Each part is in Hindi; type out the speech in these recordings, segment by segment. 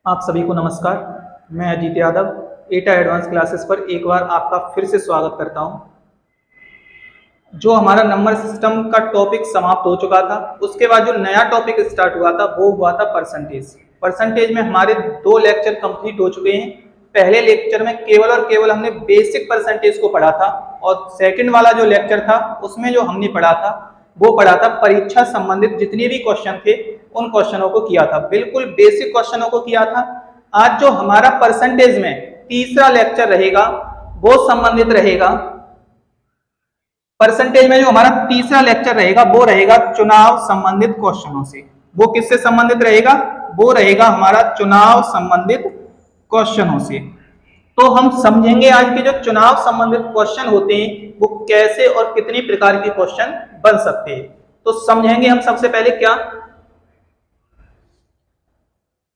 आप सभी को नमस्कार। मैं अजीत यादव एटा एडवांस क्लासेस पर एक बार आपका फिर से स्वागत करता हूं। जो हमारा नंबर सिस्टम का टॉपिक समाप्त हो चुका था, उसके बाद जो नया टॉपिक स्टार्ट हुआ था वो हुआ था परसेंटेज। परसेंटेज में हमारे 2 लेक्चर कंप्लीट हो चुके हैं। पहले लेक्चर में केवल और केवल हमने बेसिक परसेंटेज को पढ़ा था और सेकंड वाला जो लेक्चर था उसमें जो हमने पढ़ा था वो पढ़ा था परीक्षा संबंधित जितने भी क्वेश्चन थे उन क्वेश्चनों को किया था, बिल्कुल बेसिक क्वेश्चनों को किया था। आज जो हमारा परसेंटेज में तीसरा लेक्चर रहेगा वो संबंधित रहेगा, परसेंटेज में जो हमारा तीसरा लेक्चर रहेगा वो रहेगा चुनाव संबंधित क्वेश्चनों से। वो किससे संबंधित रहेगा? वो रहेगा हमारा चुनाव संबंधित क्वेश्चनों से। तो हम समझेंगे आज के जो चुनाव संबंधित क्वेश्चन होते हैं वो कैसे और कितनी प्रकार के क्वेश्चन बन सकते हैं। तो समझेंगे हम सबसे पहले क्या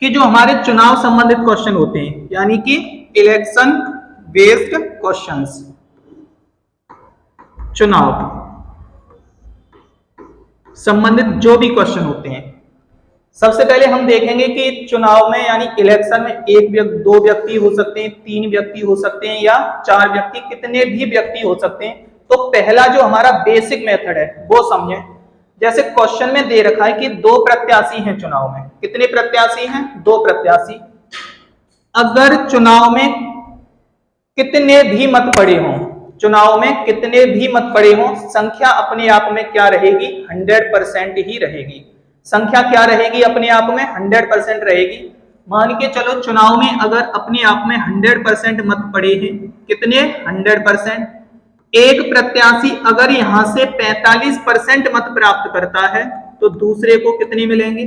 कि जो हमारे चुनाव संबंधित क्वेश्चन होते हैं यानी कि इलेक्शन बेस्ड क्वेश्चंस, चुनाव संबंधित जो भी क्वेश्चन होते हैं, सबसे पहले हम देखेंगे कि चुनाव में यानी इलेक्शन में दो व्यक्ति हो सकते हैं, 3 व्यक्ति हो सकते हैं या 4 व्यक्ति, कितने भी व्यक्ति हो सकते हैं। तो पहला जो हमारा बेसिक मेथड है वो समझें। जैसे क्वेश्चन में दे रखा है कि 2 प्रत्याशी हैं चुनाव में। कितने प्रत्याशी हैं? 2 प्रत्याशी। अगर चुनाव में कितने भी मत पड़े हों, चुनाव में कितने भी मत पड़े हों, संख्या अपने आप में क्या रहेगी? 100% ही रहेगी। संख्या क्या रहेगी? अपने आप में 100% रहेगी। मान के चलो चुनाव में अगर अपने आप में 100% मत पड़े हैं, कितने? 100%। एक प्रत्याशी अगर यहां से 45% मत प्राप्त करता है तो दूसरे को कितने मिलेंगे?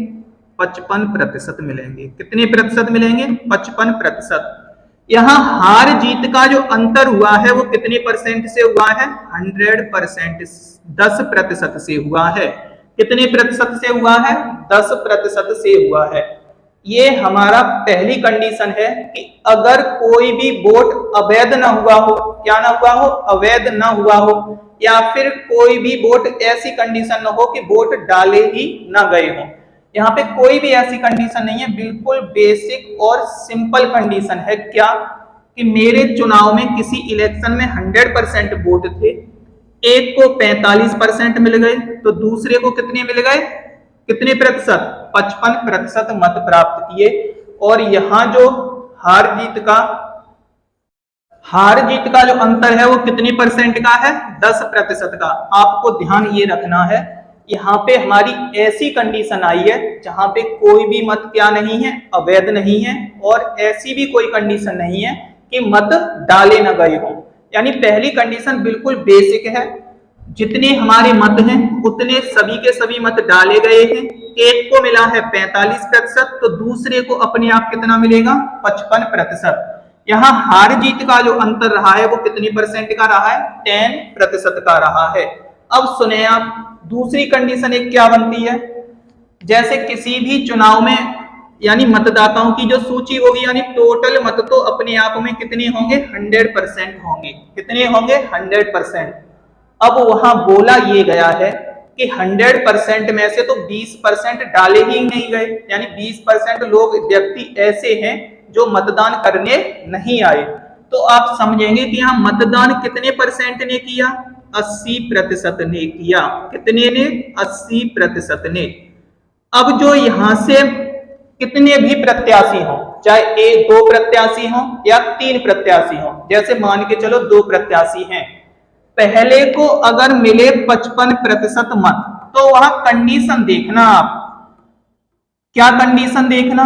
55% मिलेंगे। कितने प्रतिशत मिलेंगे? 55%। यहां हार जीत का जो अंतर हुआ है वो कितने परसेंट से हुआ है? 100%, 10% से हुआ है। कितने प्रतिशत से हुआ है? 10% से हुआ है। ये हमारा पहली कंडीशन है कि अगर कोई भी वोट अवैध ना हुआ हो, क्या ना हुआ हो? अवैध ना हुआ हो, या फिर कोई भी वोट ऐसी कंडीशन ना हो कि वोट डाले ही ना गए हो। यहाँ पे कोई भी ऐसी कंडीशन नहीं है, बिल्कुल बेसिक और सिंपल कंडीशन है। क्या कि मेरे चुनाव में किसी इलेक्शन में 100% वोट थे, एक को 45% मिल गए तो दूसरे को कितने मिल गए? कितने प्रतिशत? 55% मत प्राप्त किए। और यहां जो हार जीत का जो अंतर है वो कितने परसेंट का है? 10% का। आपको ध्यान ये रखना है, यहाँ पे हमारी ऐसी कंडीशन आई है जहां पे कोई भी मत क्या नहीं है? अवैध नहीं है। और ऐसी भी कोई कंडीशन नहीं है कि मत डाले न गए हों। यानी पहली कंडीशन बिल्कुल बेसिक है, जितने हमारे मत हैं उतने सभी के सभी मत डाले गए हैं। एक को मिला है 45%, तो दूसरे को अपने आप कितना मिलेगा? 55%। यहाँ हार जीत का जो अंतर रहा है वो कितने परसेंट का रहा है? 10% का रहा है। अब सुने आप, दूसरी कंडीशन एक क्या बनती है? जैसे किसी भी चुनाव में यानी मतदाताओं की जो सूची होगी यानी टोटल मत तो अपने आप में कितने होंगे? 100% होंगे। कितने होंगे? 100%। अब वहां बोला ये गया है कि 100% में से तो 20% डाले ही नहीं गए, यानी 20% लोग व्यक्ति ऐसे हैं जो मतदान करने नहीं आए। तो आप समझेंगे कि यहाँ मतदान कितने परसेंट ने किया? 80% ने किया। कितने ने? 80% ने। अब जो यहां से कितने भी प्रत्याशी हो, चाहे 2 प्रत्याशी हो या 3 प्रत्याशी हो, जैसे मान के चलो 2 प्रत्याशी हैं, पहले को अगर मिले 55% मत तो वहां कंडीशन देखना आप। क्या कंडीशन देखना?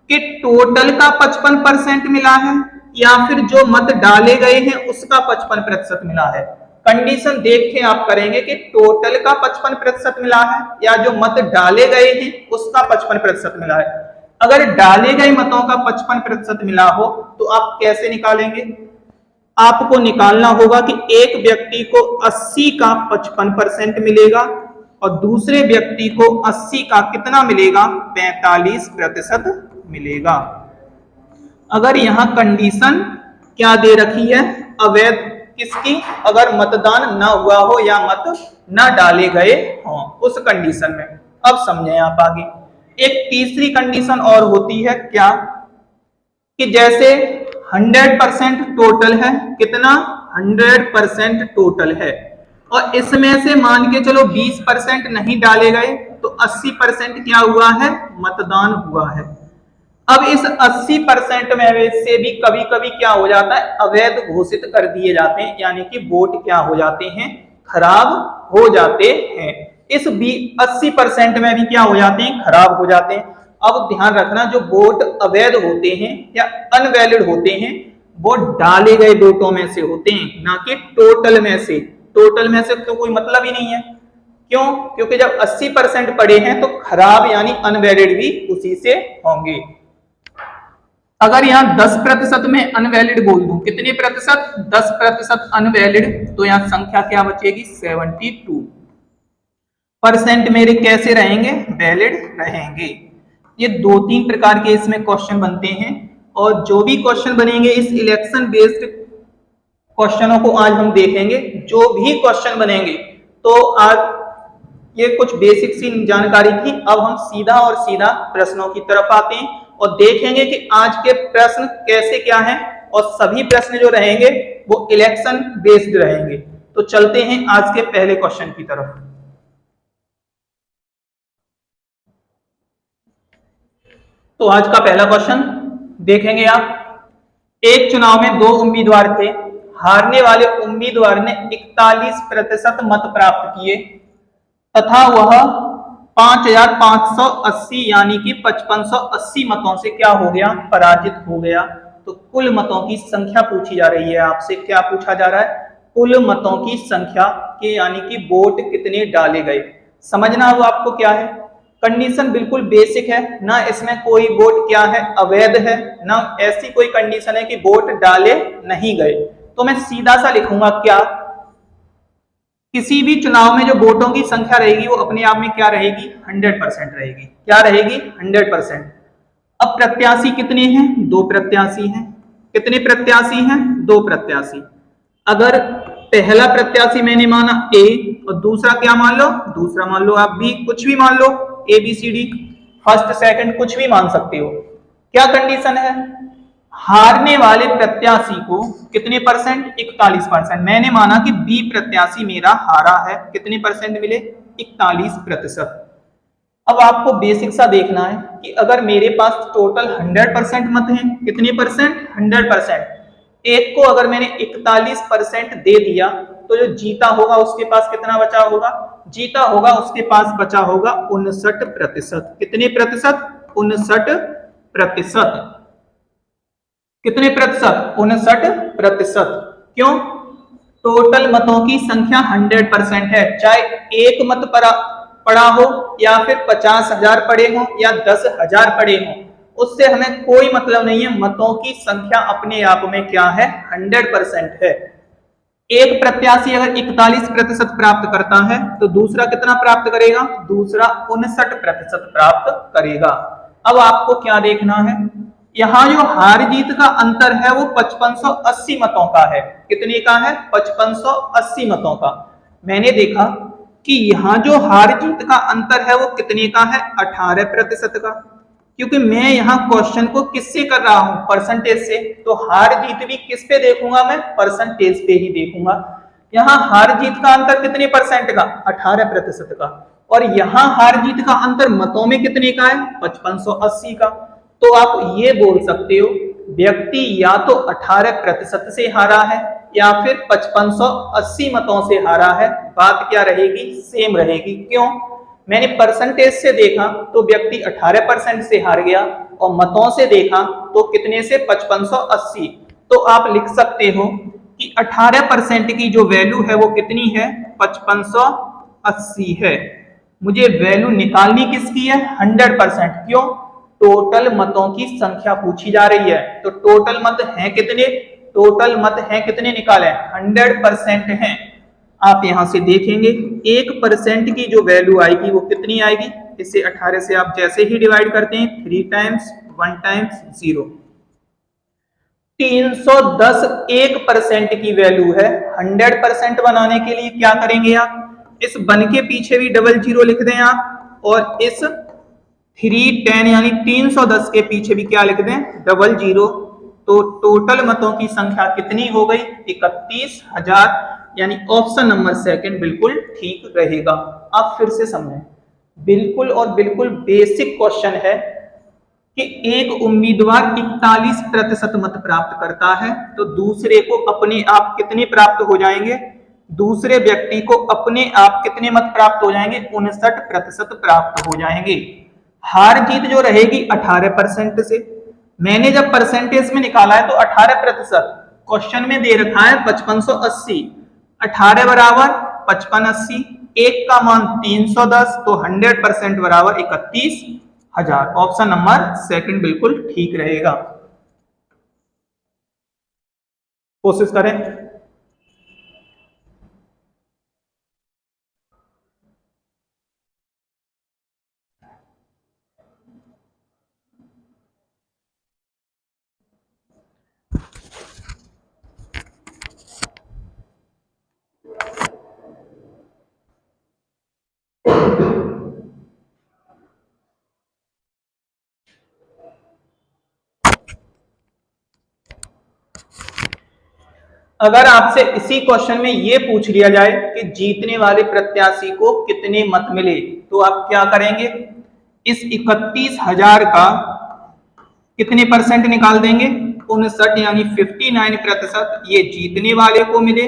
कि टोटल का 55% मिला है या फिर जो मत डाले गए हैं उसका 55% मिला है। कंडीशन देख के आप करेंगे कि टोटल का 55% मिला है या जो मत डाले गए हैं उसका 55% मिला है। अगर डाले गए मतों का 55% मिला हो तो आप कैसे निकालेंगे? आपको निकालना होगा कि एक व्यक्ति को 80 का 55% मिलेगा और दूसरे व्यक्ति को 80 का कितना मिलेगा? 45% मिलेगा। अगर यहां कंडीशन क्या दे रखी है? अवैध किसकी? अगर मतदान ना हुआ हो या मत ना डाले गए हों, उस कंडीशन में। अब समझें आप आगे। एक तीसरी कंडीशन और होती है क्या, कि जैसे 100% टोटल है, कितना 100% टोटल है, और इसमें से मान के चलो 20% नहीं डाले गए, तो 80% क्या हुआ है, मतदान हुआ है। अब इस 80% में से भी कभी कभी क्या हो जाता है, अवैध घोषित कर दिए जाते हैं, यानी कि वोट क्या हो जाते हैं, खराब हो जाते हैं। इस 80% में भी क्या हो जाते हैं, खराब हो जाते हैं। अब ध्यान रखना, जो वोट अवैध होते हैं या अनवैलिड होते हैं, वो डाले गए वोटों में से होते हैं, ना कि टोटल में से। टोटल में से तो कोई मतलब ही नहीं है। क्यों? क्योंकि जब 80% पड़े हैं तो खराब यानी अनवैलिड भी उसी से होंगे। अगर यहां 10% में अनवैलिड बोल दूं, कितने प्रतिशत, 10% अनवैलिड, तो यहां संख्या क्या बचेगी, 72% मेरे कैसे रहेंगे, वैलिड रहेंगे। ये 2-3 प्रकार के इसमें क्वेश्चन बनते हैं, और जो भी क्वेश्चन बनेंगे इस इलेक्शन बेस्ड क्वेश्चनों को आज हम देखेंगे। जो भी क्वेश्चन बनेंगे, तो आज ये कुछ बेसिक सी जानकारी थी। अब हम सीधा और सीधा प्रश्नों की तरफ आते हैं और देखेंगे कि आज के प्रश्न कैसे क्या हैं, और सभी प्रश्न जो रहेंगे वो इलेक्शन बेस्ड रहेंगे। तो चलते हैं आज के पहले क्वेश्चन की तरफ। तो आज का पहला क्वेश्चन देखेंगे आप। एक चुनाव में 2 उम्मीदवार थे। हारने वाले उम्मीदवार ने 41% मत प्राप्त किए तथा वह 5580 यानी कि 5580 मतों से क्या हो गया, पराजित हो गया। तो कुल मतों की संख्या पूछी जा रही है आपसे। क्या पूछा जा रहा है, कुल मतों की संख्या के, यानी कि वोट कितने डाले गए। समझना अब आपको क्या है, कंडीशन बिल्कुल बेसिक है ना, इसमें कोई वोट क्या है, अवैध है ना, ऐसी कोई कंडीशन है कि वोट डाले नहीं गए। तो मैं सीधा सा लिखूंगा क्या, किसी भी चुनाव में जो वोटों की संख्या रहेगी वो अपने आप में क्या रहेगी, 100% रहेगी। क्या रहेगी, 100%। अब प्रत्याशी कितने हैं, 2 प्रत्याशी हैं। कितने प्रत्याशी हैं, 2 प्रत्याशी। अगर पहला प्रत्याशी मैंने माना ए और दूसरा क्या मान लो, दूसरा मान लो आप बी, कुछ भी मान लो, A B C D, first second कुछ भी मान सकते हो। क्या कंडीशन है, हारने वाले प्रत्याशी को कितने परसेंट, 41%। मैंने माना कि बी प्रत्याशी मेरा हारा है, कितने परसेंट मिले, 41%। अब आपको बेसिक सा देखना है कि अगर मेरे पास टोटल 100% मत हैं, कितने परसेंट, 100%, एक को अगर मैंने 41% दे दिया, तो जो जीता होगा उसके पास कितना बचा होगा, जीता होगा उसके पास बचा होगा 59%। कितने प्रतिशत, 59%। कितने प्रतिशत, 59%। क्यों, टोटल मतों की संख्या 100% है। चाहे एक मत पड़ा हो या फिर 50,000 पड़े हो या 10,000 पड़े हो, उससे हमें कोई मतलब नहीं है। मतों की संख्या अपने आप में क्या है, 100% है। एक प्रत्याशी अगर 41% प्राप्त करता है तो दूसरा कितना प्राप्त करेगा, दूसरा 59% प्राप्त करेगा। अब आपको क्या देखना है, यहां जो हार जीत का अंतर है वो 5580 मतों का है। कितने का है, 5580 मतों का। मैंने देखा कि यहां जो हार जीत का अंतर है वो कितने का है, 18% का। क्योंकि मैं यहाँ क्वेश्चन को किससे कर रहा हूं, परसेंटेज से, तो हार जीत भी किस पे देखूंगा, मैं परसेंटेज पे ही देखूंगा। यहाँ हार जीत का अंतर कितने परसेंट का, 18% का, और यहाँ हार जीत का अंतर मतों में कितने का है, 5580 का। तो आप ये बोल सकते हो व्यक्ति या तो 18% से हारा है या फिर 5580 मतों से हारा है। बात क्या रहेगी, सेम रहेगी। क्यों, मैंने परसेंटेज से देखा तो व्यक्ति 18% से हार गया, और मतों से देखा तो कितने से, 5580। तो आप लिख सकते हो कि 18% की जो वैल्यू है वो कितनी है, 5580 है। मुझे वैल्यू निकालनी किसकी है, 100%। क्यों, टोटल मतों की संख्या पूछी जा रही है। तो टोटल मत हैं कितने, टोटल मत हैं कितने निकाले, 100% हैं। आप यहां से देखेंगे 1% की जो वैल्यू आएगी वो कितनी आएगी, इसे 18 से आप जैसे ही डिवाइड करते हैं, 3 टाइम्स 1 टाइम्स 0, 310 1% की वैल्यू है। 100% बनाने के लिए क्या करेंगे आप, इस 1 के पीछे भी डबल 0 लिख दें आप, और इस 310 यानी 310 के पीछे भी क्या लिख दें, 00। तो टोटल मतों की संख्या कितनी हो गई, 31,000, यानी ऑप्शन नंबर सेकंड बिल्कुल ठीक रहेगा। अब फिर से समझें, बिल्कुल और बिल्कुल बेसिक क्वेश्चन है कि एक उम्मीदवार 41% मत प्राप्त करता है, तो दूसरे को अपने आप कितने प्राप्त हो जाएंगे, दूसरे व्यक्ति को अपने आप कितने मत प्राप्त हो जाएंगे, 59% प्राप्त हो जाएंगे। हार जीत जो रहेगी 18% से, मैंने जब परसेंटेज में निकाला है तो 18%, क्वेश्चन में दे रखा है 5580, 18 बराबर 5580, एक का मान 310, तो 100% बराबर 31,000। ऑप्शन नंबर सेकंड बिल्कुल ठीक रहेगा। कोशिश करें। अगर आपसे इसी क्वेश्चन में ये पूछ लिया जाए कि जीतने वाले प्रत्याशी को कितने मत मिले, तो आप क्या करेंगे, इस 31,000 का कितने परसेंट निकाल देंगे, 59 यानी 59%, ये जीतने वाले को मिले,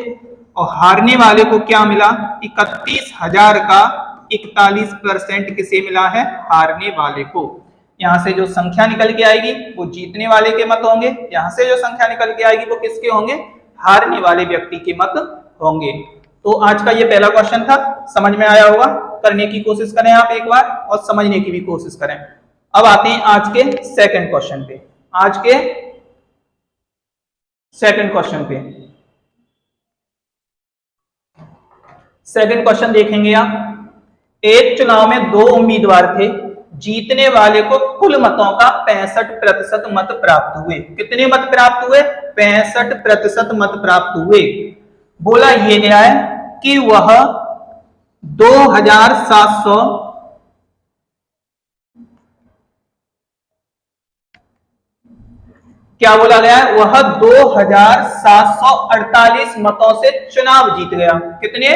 और हारने वाले को क्या मिला, 31,000 का 41% किसे मिला है, हारने वाले को। यहां से जो संख्या निकल के आएगी वो जीतने वाले के मत होंगे, यहां से जो संख्या निकल के आएगी वो किसके होंगे, हारने वाले व्यक्ति के मत होंगे। तो आज का ये पहला क्वेश्चन था, समझ में आया होगा, करने की कोशिश करें आप एक बार और समझने की भी कोशिश करें। अब आते हैं आज के सेकंड क्वेश्चन पे। आज के सेकंड क्वेश्चन पे, सेकंड क्वेश्चन देखेंगे आप। एक चुनाव में दो उम्मीदवार थे, जीतने वाले को कुल मतों का 65% मत प्राप्त हुए। कितने मत प्राप्त हुए, 65% मत प्राप्त हुए। बोला ये गया है कि वह 2,700 क्या बोला गया है, वह 2,748 मतों से चुनाव जीत गया। कितने,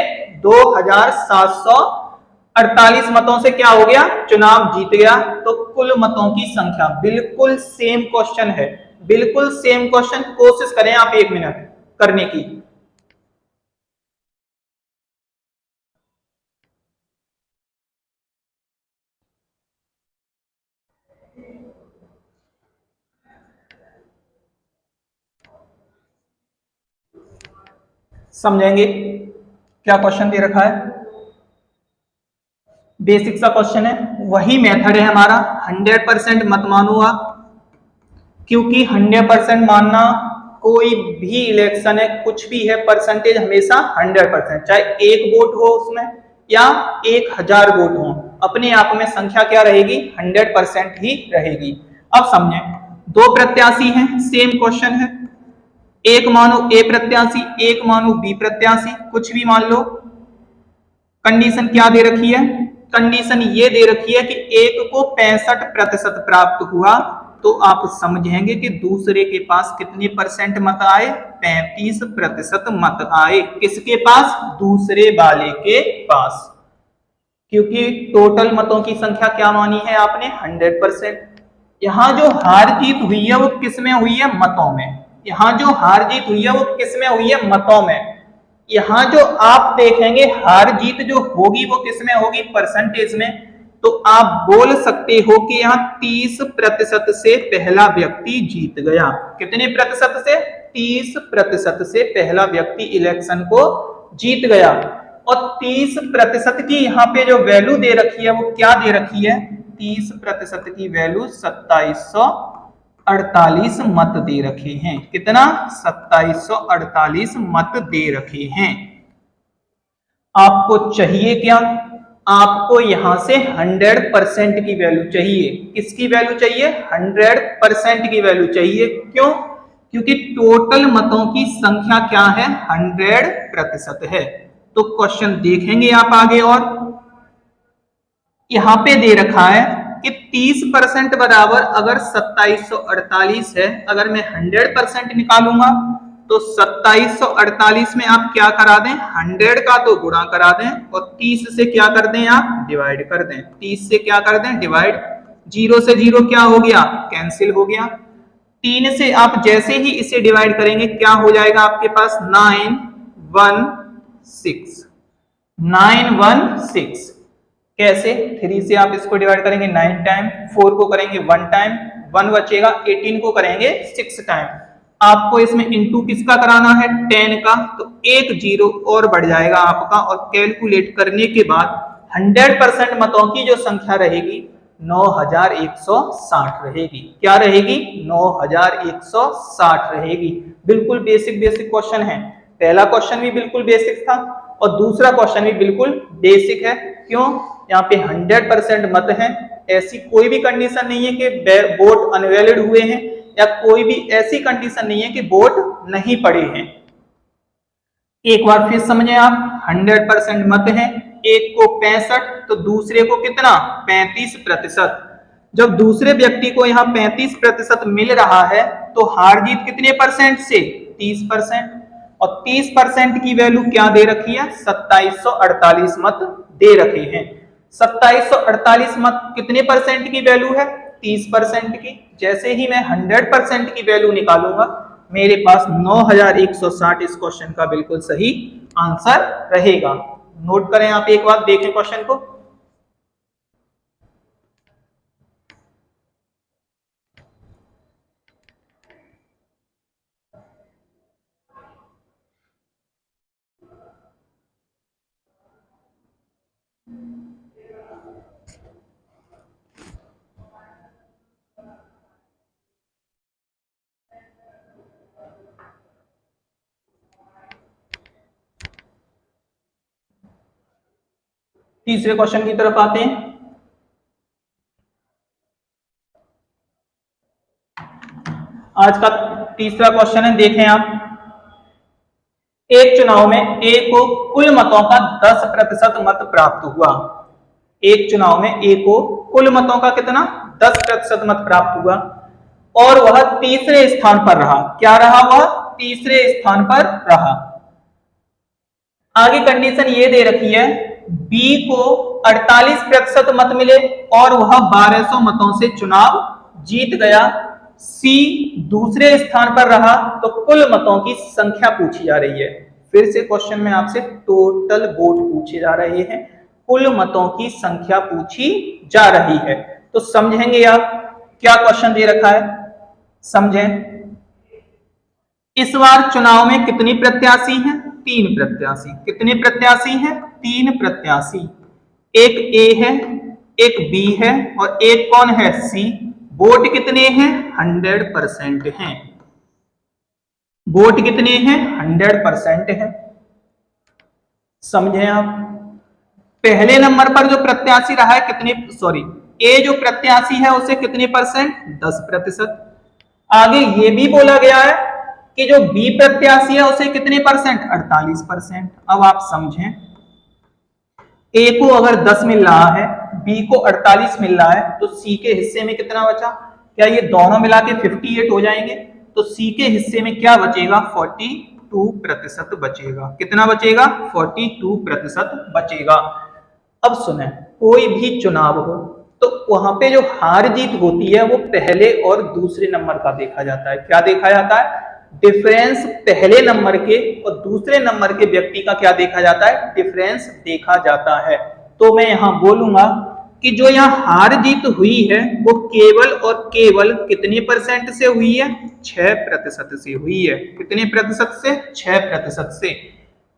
2,748 मतों से क्या हो गया, चुनाव जीत गया। तो कुल मतों की संख्या, बिल्कुल सेम क्वेश्चन है, बिल्कुल सेम क्वेश्चन। कोशिश करें आप 1 मिनट करने की। समझेंगे क्या क्वेश्चन दे रखा है, बेसिक सा क्वेश्चन है। वही मेथड है हमारा, 100% मत मानो आप, क्योंकि 100% मानना, कोई भी इलेक्शन है, कुछ भी है, परसेंटेज हमेशा 100%, चाहे 1 वोट हो उसमें या 1,000 वोट हो, अपने आप में संख्या क्या रहेगी, 100% ही रहेगी। अब समझें, दो प्रत्याशी हैं, सेम क्वेश्चन है, एक मानो ए प्रत्याशी, एक मानो बी प्रत्याशी, कुछ भी मान लो। कंडीशन क्या दे रखी है, कंडीशन ये दे रखी है कि एक को 65% प्राप्त हुआ, तो आप समझेंगे कि दूसरे के पास कितने परसेंट मत आए, 35% मत आए। किसके पास, दूसरे वाले के पास, क्योंकि टोटल मतों की संख्या क्या मानी है आपने, 100%। यहां जो हार जीत हुई है वो किस में हुई है, मतों में। यहां जो हार जीत हुई है वो किस में हुई है, मतों में। यहां जो आप देखेंगे हार जीत जो होगी वो किस में होगी, परसेंटेज में। तो आप बोल सकते हो कि यहाँ 30% से पहला व्यक्ति जीत गया। कितने प्रतिशत से, 30% से पहला व्यक्ति इलेक्शन को जीत गया। और 30% की यहाँ पे जो वैल्यू दे रखी है वो क्या दे रखी है, 30% की वैल्यू 2748 मत दे रखे हैं। कितना, 2748 मत दे रखे हैं। आपको चाहिए क्या, आपको यहां से 100% की वैल्यू चाहिए। किसकी वैल्यू चाहिए, 100% की वैल्यू चाहिए। क्यों, क्योंकि टोटल मतों की संख्या क्या है, 100% है। तो क्वेश्चन देखेंगे आप आगे, और यहां पे दे रखा है कि 30% बराबर अगर 2748 है, अगर मैं 100% निकालूंगा तो 2748 में आप क्या करा दें, 100 का तो गुणा करा दें और 30 से क्या कर दें, आप डिवाइड कर दें। 30 से क्या कर दें, डिवाइड। 0 से 0 क्या हो गया, कैंसिल हो गया। 3 से आप जैसे ही इसे डिवाइड करेंगे क्या हो जाएगा आपके पास, 916। 916 कैसे, 3 से आप इसको डिवाइड करेंगे 9 टाइम, 4 को करेंगे 1 टाइम, 1 बचेगा, 18 को करेंगे 6 टाइम। आपको इसमें इंटू किसका कराना है, 10 का, तो एक जीरो और बढ़ जाएगा आपका और कैलकुलेट करने के बाद 100% मतों की जो संख्या रहेगी 9160 रहेगी। क्या रहेगी, 9160 रहेगी। बिल्कुल बेसिक क्वेश्चन है। पहला क्वेश्चन भी बिल्कुल बेसिक था और दूसरा क्वेश्चन भी बिल्कुल बेसिक है। क्यों, यहाँ पे 100% मत हैं, ऐसी कोई भी कंडीशन नहीं है कि वोट अनवैलिड हुए हैं या कोई भी ऐसी कंडीशन नहीं है कि वोट नहीं पड़े हैं। एक बार फिर समझें आप, 100% मत हैं, एक को 65 तो दूसरे को कितना, 35%। जब दूसरे व्यक्ति को यहाँ 35% मिल रहा है तो हार जीत कितने परसेंट से, 30%। और 30% की वैल्यू क्या दे रखी है, 2748 मत दे रखे हैं। 2748 मत कितने परसेंट की वैल्यू है, 30% की। जैसे ही मैं 100% की वैल्यू निकालूंगा मेरे पास 9160 इस क्वेश्चन का बिल्कुल सही आंसर रहेगा। नोट करें आप, एक बार देखें क्वेश्चन को। तीसरे क्वेश्चन की तरफ आते हैं। आज का तीसरा क्वेश्चन है, देखें आप। एक चुनाव में ए को कुल मतों का 10% मत प्राप्त हुआ। एक चुनाव में ए को कुल मतों का कितना, 10% मत प्राप्त हुआ और वह तीसरे स्थान पर रहा। क्या रहा, वह तीसरे स्थान पर रहा। आगे कंडीशन ये दे रखी है, बी को 48% मत मिले और वह 1200 मतों से चुनाव जीत गया। सी दूसरे स्थान पर रहा तो कुल मतों की संख्या पूछी जा रही है। फिर से क्वेश्चन में आपसे टोटल वोट पूछे जा रहे हैं, कुल मतों की संख्या पूछी जा रही है। तो समझेंगे आप क्या क्वेश्चन दे रखा है, समझें। इस बार चुनाव में कितनी प्रत्याशी हैं, 3 प्रत्याशी। कितने प्रत्याशी हैं, 3 प्रत्याशी। एक ए है, एक बी है और एक कौन है, सी। वोट कितने हैं, 100% हैं। वोट कितने हैं, 100% हैं। समझे आप। पहले नंबर पर जो प्रत्याशी रहा है कितने, सॉरी, ए जो प्रत्याशी है उसे कितने परसेंट, 10%। आगे ये भी बोला गया है कि जो बी प्रत्याशी है उसे कितने परसेंट, 48%। अब आप समझें, ए को अगर 10 मिल रहा है, बी को 48 मिल रहा है तो सी के हिस्से में कितना बचा, क्या ये दोनों मिला के 58 हो जाएंगे, तो सी के हिस्से में क्या बचेगा, 42% बचेगा। कितना बचेगा, 42% बचेगा। अब सुने, कोई भी चुनाव हो तो वहां पे जो हार जीत होती है वो पहले और दूसरे नंबर का देखा जाता है। क्या देखा जाता है, डिफरेंस पहले नंबर के और दूसरे नंबर के व्यक्ति का क्या देखा जाता है, डिफरेंस देखा जाता है। तो मैं यहां बोलूंगा कि जो यहाँ हार जीत हुई है वो केवल और केवल कितने परसेंट से हुई है, 6% से हुई है। कितने प्रतिशत से, 6% से।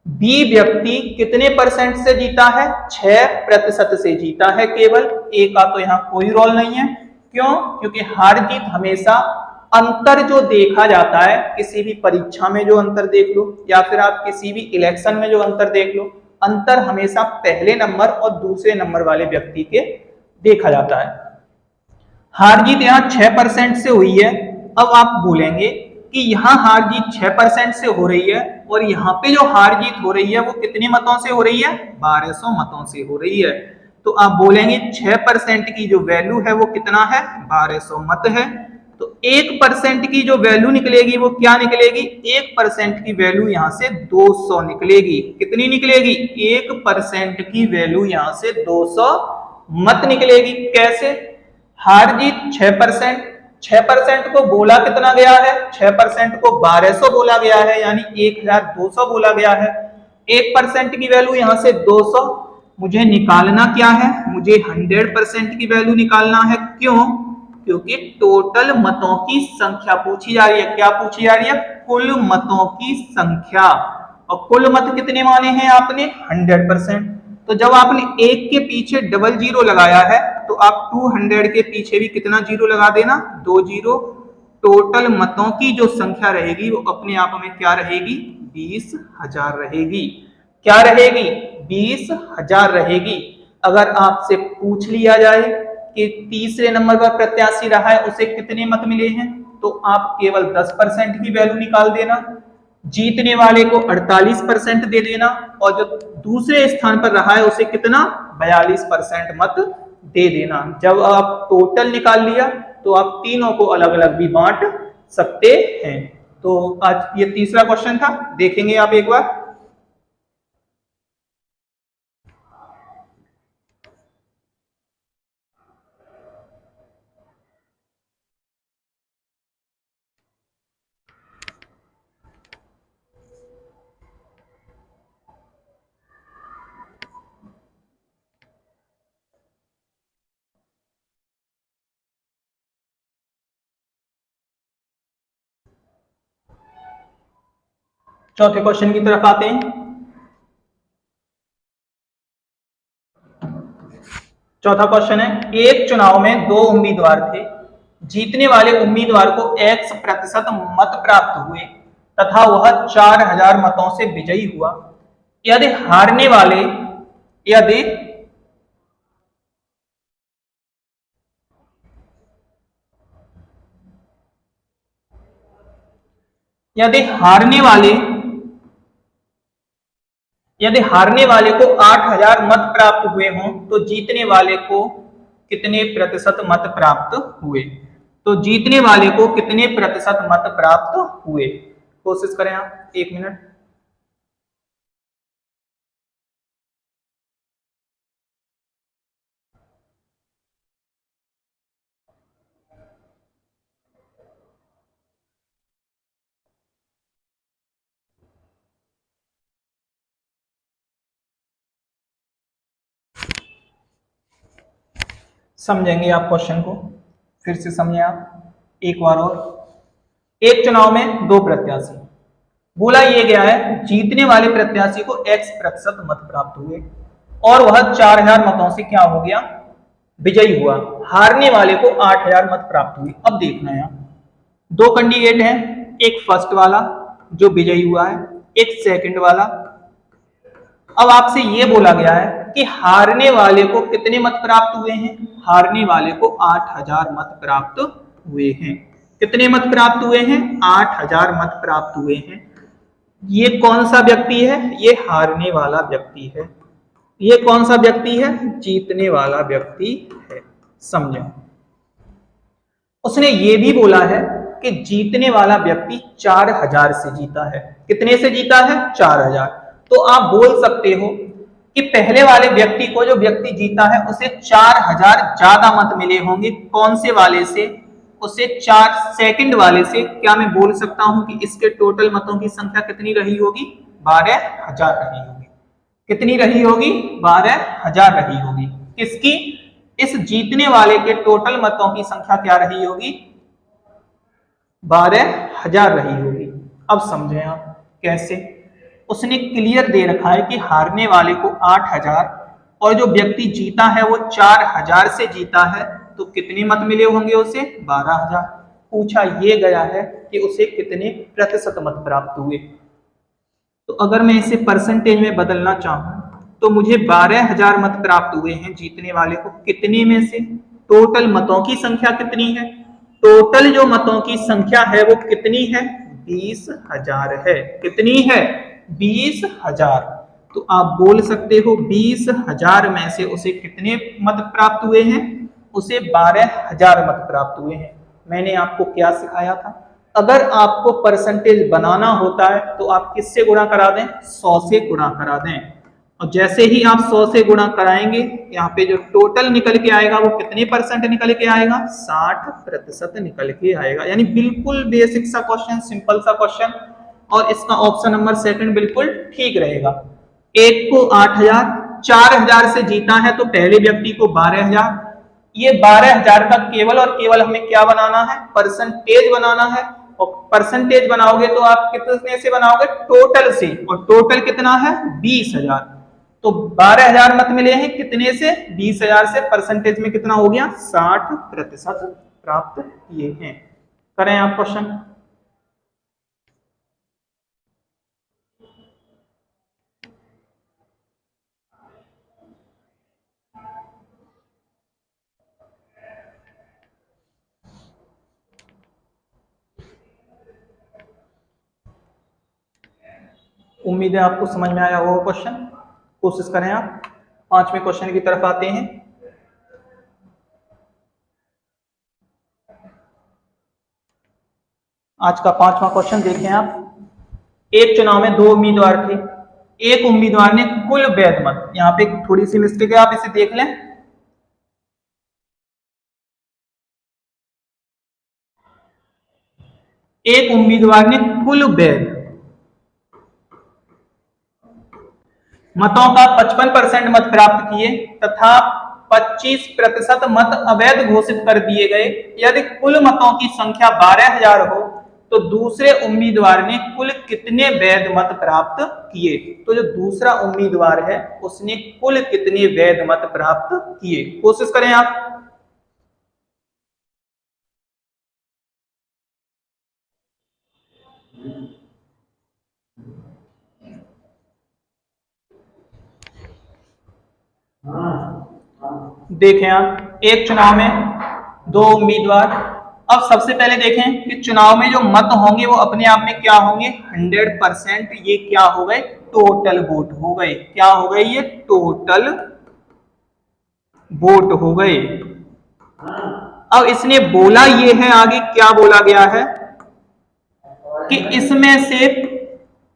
बी व्यक्ति कितने परसेंट से जीता है, 6% से जीता है केवल। ए का तो यहाँ कोई रोल नहीं है। क्यों, क्योंकि हार जीत हमेशा अंतर जो देखा जाता है, किसी भी परीक्षा में जो अंतर देख लो या फिर आप किसी भी इलेक्शन में जो अंतर देख लो, अंतर हमेशा पहले नंबर और दूसरे नंबर वाले व्यक्ति के देखा जाता है। हार जीत यहाँ 6% से हुई है। अब आप बोलेंगे कि यहाँ हार जीत 6% से हो रही है और यहाँ पे जो हार जीत हो रही है वो कितने मतों से हो रही है, 1200 मतों से हो रही है। तो आप बोलेंगे 6% की जो वैल्यू है वो कितना है, 1200 मत है। तो 1% की जो वैल्यू निकलेगी वो क्या निकलेगी, 1% की वैल्यू यहां से 200 निकलेगी। कितनी निकलेगी, 1% की वैल्यू यहां से 200 मत निकलेगी। कैसे, हार जीत 6%, 6% को बोला कितना गया है, 6% को 1200 बोला गया है, यानी 1200 बोला गया है। 1% की वैल्यू यहां से 200, मुझे निकालना क्या है, मुझे 100% की वैल्यू निकालना है। क्यों, क्योंकि टोटल मतों की संख्या पूछी जा रही है। क्या पूछी जा रही है, कुल मतों की संख्या। और कुल मत कितने माने हैं आपने, 100%। तो जब आपने एक के पीछे डबल जीरो लगाया है तो आप 200 के पीछे भी कितना जीरो लगा देना, 2 जीरो। टोटल मतों की जो संख्या रहेगी वो अपने आप में क्या रहेगी, 20,000 रहेगी। क्या रहेगी, 20,000 रहेगी। अगर आपसे पूछ लिया जाए कि तीसरे नंबर पर प्रत्याशी रहा है उसे कितने मत मिले हैं, तो आप केवल 10% की वैल्यू निकाल देना, जीतने वाले को 48% दे देना, और जो दूसरे स्थान पर रहा है उसे कितना, 42% मत दे देना। जब आप टोटल निकाल लिया तो आप तीनों को अलग अलग भी बांट सकते हैं। तो आज ये तीसरा क्वेश्चन था, देखेंगे आप एक बार। चौथे क्वेश्चन की तरफ आते हैं। चौथा क्वेश्चन है, एक चुनाव में 2 उम्मीदवार थे। जीतने वाले उम्मीदवार को X% मत प्राप्त हुए तथा वह 4000 मतों से विजयी हुआ। यदि हारने वाले यदि यदि हारने वाले को 8000 मत प्राप्त हुए हों तो जीतने वाले को कितने प्रतिशत मत प्राप्त हुए। तो जीतने वाले को कितने प्रतिशत मत प्राप्त हुए, कोशिश करें आप, 1 मिनट। समझेंगे आप क्वेश्चन को, फिर से समझें आप एक बार और। एक चुनाव में 2 प्रत्याशी, बोला यह गया है जीतने वाले प्रत्याशी को X% मत प्राप्त हुए और वह 4000 मतों से क्या हो गया, विजयी हुआ। हारने वाले को 8000 मत प्राप्त हुए। अब देखना है, 2 कैंडिडेट हैं, एक फर्स्ट वाला जो विजयी हुआ है, एक सेकंड वाला। अब आपसे यह बोला गया है कि हारने वाले को कितने मत प्राप्त हुए हैं, हारने वाले को 8000 मत प्राप्त हुए हैं। कितने मत प्राप्त हुए हैं, 8000 मत प्राप्त हुए हैं। ये कौन सा व्यक्ति है, ये हारने वाला व्यक्ति है। ये कौन सा व्यक्ति है, जीतने वाला व्यक्ति है। समझो, उसने ये भी बोला है कि जीतने वाला व्यक्ति 4000 से जीता है। कितने से जीता है, 4000। तो आप बोल सकते हो कि पहले वाले व्यक्ति को, जो व्यक्ति जीता है, उसे 4000 ज्यादा मत मिले होंगे। कौन से वाले से, उसे 4 सेकंड वाले से। क्या मैं बोल सकता हूं कि इसके टोटल मतों की संख्या कितनी रही होगी, 12000 रही होगी। कितनी रही होगी, 12000 रही होगी। किसकी, इस जीतने वाले के टोटल मतों की संख्या क्या रही होगी, 12000 रही होगी। अब समझें आप कैसे। उसने क्लियर दे रखा है कि हारने वाले को 8000 और जो व्यक्ति जीता है वो 4000 से जीता है, तो कितने मत मिले होंगे उसे, 12000। पूछा ये गया है कि उसे कितने प्रतिशत मत प्राप्त हुए। तो अगर मैं इसे परसेंटेज में बदलना चाहूं तो मुझे 12000 मत प्राप्त हुए हैं जीतने वाले को। कितने में से, टोटल मतों की संख्या कितनी है, टोटल जो मतों की संख्या है वो कितनी है, 20000 है। कितनी है, 20000। तो आप बोल सकते हो 20,000 में से उसे कितने मत प्राप्त हुए हैं? उसे 12,000 मत प्राप्त हुए हैं। मैंने आपको क्या सिखाया था? अगर आपको परसेंटेज बनाना होता है तो आप किससे गुणा करा दें? 100 से गुणा करा दें। और जैसे ही आप 100 से गुणा कराएंगे, यहाँ पे जो टोटल निकल के आएगा वो कितने परसेंट निकल के आएगा? 60% निकल के आएगा। यानी बिल्कुल बेसिक सा क्वेश्चन, सिंपल सा क्वेश्चन, और इसका ऑप्शन नंबर सेकंड बिल्कुल ठीक रहेगा। एक को 8,000, 4,000 से जीता है तो पहले व्यक्ति को 12,000। ये 12,000 का केवल और केवल हमें क्या बनाना है? परसेंटेज बनाना है। और परसेंटेज बनाओगे तो आप कितने से बनाओगे? टोटल से। और टोटल कितना है? 20,000। तो 12,000 मत मिले हैं कितने से? 20,000 से। परसेंटेज में कितना हो गया? 60% प्राप्त किए हैं। करें आप क्वेश्चन। उम्मीद है आपको समझ में आया होगा क्वेश्चन। कोशिश करें आप। 5वें क्वेश्चन की तरफ आते हैं। आज का 5वां क्वेश्चन देखें आप। एक चुनाव में 2 उम्मीदवार थे। एक उम्मीदवार ने कुल वैध मत, यहाँ पे थोड़ी सी मिस्टेक है, आप इसे देख लें। एक उम्मीदवार ने कुल वैध मतों का 55% मत प्राप्त किए तथा 25% मत अवैध घोषित कर दिए गए। यदि कुल मतों की संख्या 12,000 हो तो दूसरे उम्मीदवार ने कुल कितने वैध मत प्राप्त किए? तो जो दूसरा उम्मीदवार है उसने कुल कितने वैध मत प्राप्त किए? कोशिश करें आप। देखें आप, एक चुनाव में 2 उम्मीदवार। अब सबसे पहले देखें कि चुनाव में जो मत होंगे वो अपने आप में क्या होंगे? 100%। ये क्या हो गए? टोटल वोट हो गए। क्या हो गए? ये टोटल वोट हो गए। अब इसने बोला ये है, आगे क्या बोला गया है कि इसमें से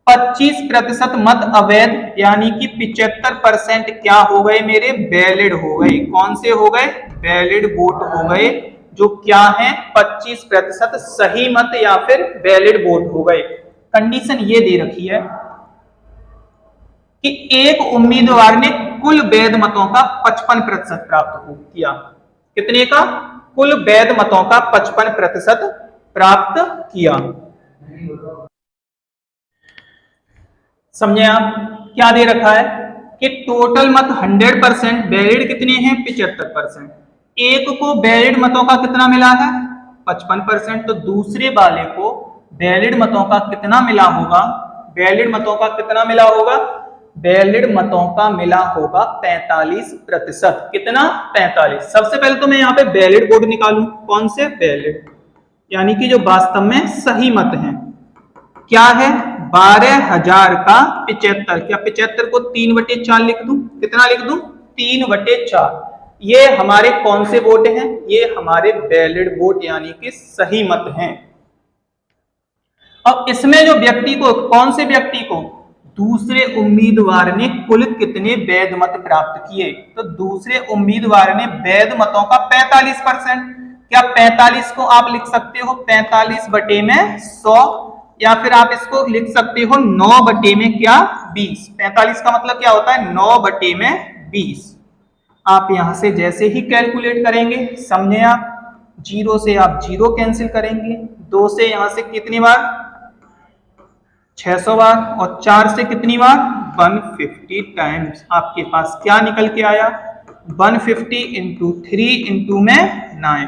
25% मत अवैध, यानी कि 75% क्या हो गए मेरे? वैलिड हो गए। कौन से हो गए? वैलिड वोट हो गए। जो क्या है? 25% सही मत या फिर वैलिड वोट हो गए। कंडीशन ये दे रखी है कि एक उम्मीदवार ने कुल वैध मतों का 55% प्राप्त किया। कितने का? कुल वैध मतों का 55% प्राप्त किया। समझे आप? क्या दे रखा है कि टोटल मत 100%, वैलिड कितने हैं? 75%। एक को वैलिड मतों का कितना मिला है? 55%। तो दूसरे वाले को वैलिड मतों का कितना मिला होगा? वैलिड मतों का कितना मिला होगा? वैलिड मतों का मिला होगा 45%। कितना? 45। सबसे पहले तो मैं यहाँ पे वैलिड वोट निकालूं। कौन से? वैलिड, यानी कि जो वास्तव में सही मत हैं। क्या है? 12,000 का 75। क्या 75 को 3/4 लिख दूं? कितना लिख दूं? 3/4। ये हमारे कौन से वोट हैं? ये हमारे वैलिड वोट, यानी कि सही मत हैं। अब इसमें जो व्यक्ति को, कौन से व्यक्ति को? दूसरे उम्मीदवार ने कुल कितने वैध मत प्राप्त किए? तो दूसरे उम्मीदवार ने वैध मतों का 45%। क्या 45 को आप लिख सकते हो 45/100, या फिर आप इसको लिख सकते हो 9/20। 45 का मतलब क्या होता है? 9/20। आप यहां से जैसे ही कैलकुलेट करेंगे, समझे आप, 0 से आप 0 कैंसिल करेंगे, 2 से यहां से कितनी बार? 600 बार, और 4 से कितनी बार? 150 टाइम्स। आपके पास क्या निकल के आया? 150 इंटू 3 इंटू में 9,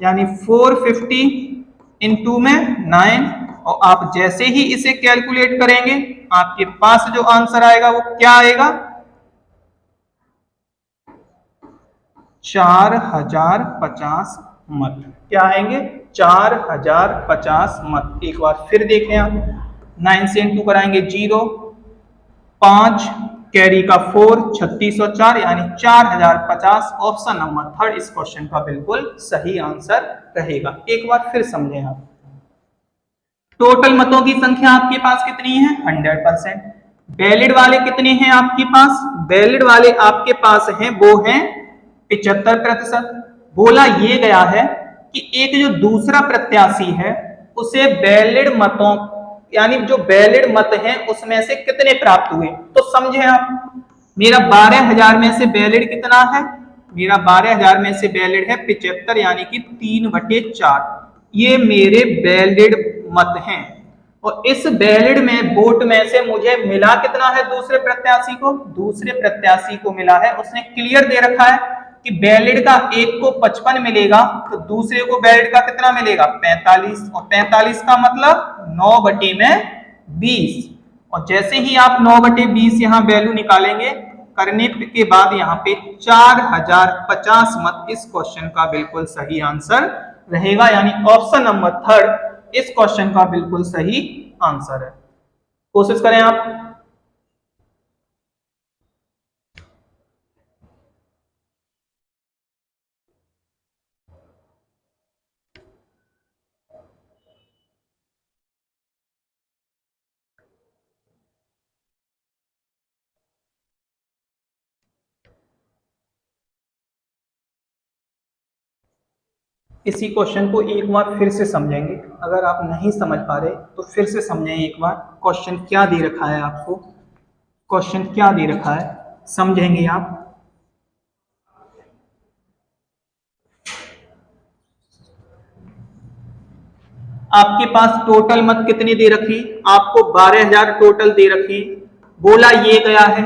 यानी 450 इंटू में 9। और आप जैसे ही इसे कैलकुलेट करेंगे, आपके पास जो आंसर आएगा वो क्या आएगा? 4050 मत। क्या आएंगे? 4050 मत। एक बार फिर देखें आप, 9 से इंटू कराएंगे 0, 5, कैरी का 4 3604 यानी 4050 ऑप्शन नंबर थर्ड इस क्वेश्चन का बिल्कुल सही आंसर रहेगा। एक बार फिर समझें आप, टोटल मतों की संख्या आपके पास कितनी है 100%। वैलिड वाले कितने हैं आपके पास, वैलिड वाले आपके पास हैं वो हैं 75%। बोला ये गया है कि एक जो दूसरा प्रत्याशी है उसे वैलिड मतों यानी जो वैलिड मत हैं उसमें से कितने प्राप्त हुए। तो समझे आप, मेरा 12,000 में से वैलिड कितना है, मेरा 12,000 में से वैलिड है 75 यानी कि 3/4। ये मेरे वैलिड मत हैं और इस वैलिड में वोट में से मुझे मिला कितना है दूसरे प्रत्याशी को, दूसरे प्रत्याशी को मिला है, उसने क्लियर दे रखा है कि वैलिड का एक को 55 मिलेगा तो दूसरे को वैलिड का कितना मिलेगा 45 और 45 का मतलब 9/20। और जैसे ही आप 9/20 यहाँ वैल्यू निकालेंगे करने के बाद यहाँ पे 4050 मत इस क्वेश्चन का बिल्कुल सही आंसर रहेगा, यानी ऑप्शन नंबर थर्ड इस क्वेश्चन का बिल्कुल सही आंसर है। कोशिश करें आप। इसी क्वेश्चन को एक बार फिर से समझेंगे, अगर आप नहीं समझ पा रहे तो फिर से समझें एक बार। क्वेश्चन क्या दे रखा है आपको, क्वेश्चन क्या दे रखा है समझेंगे आप। आपके पास टोटल मत कितनी दे रखी, आपको 12,000 टोटल दे रखी। बोला ये गया है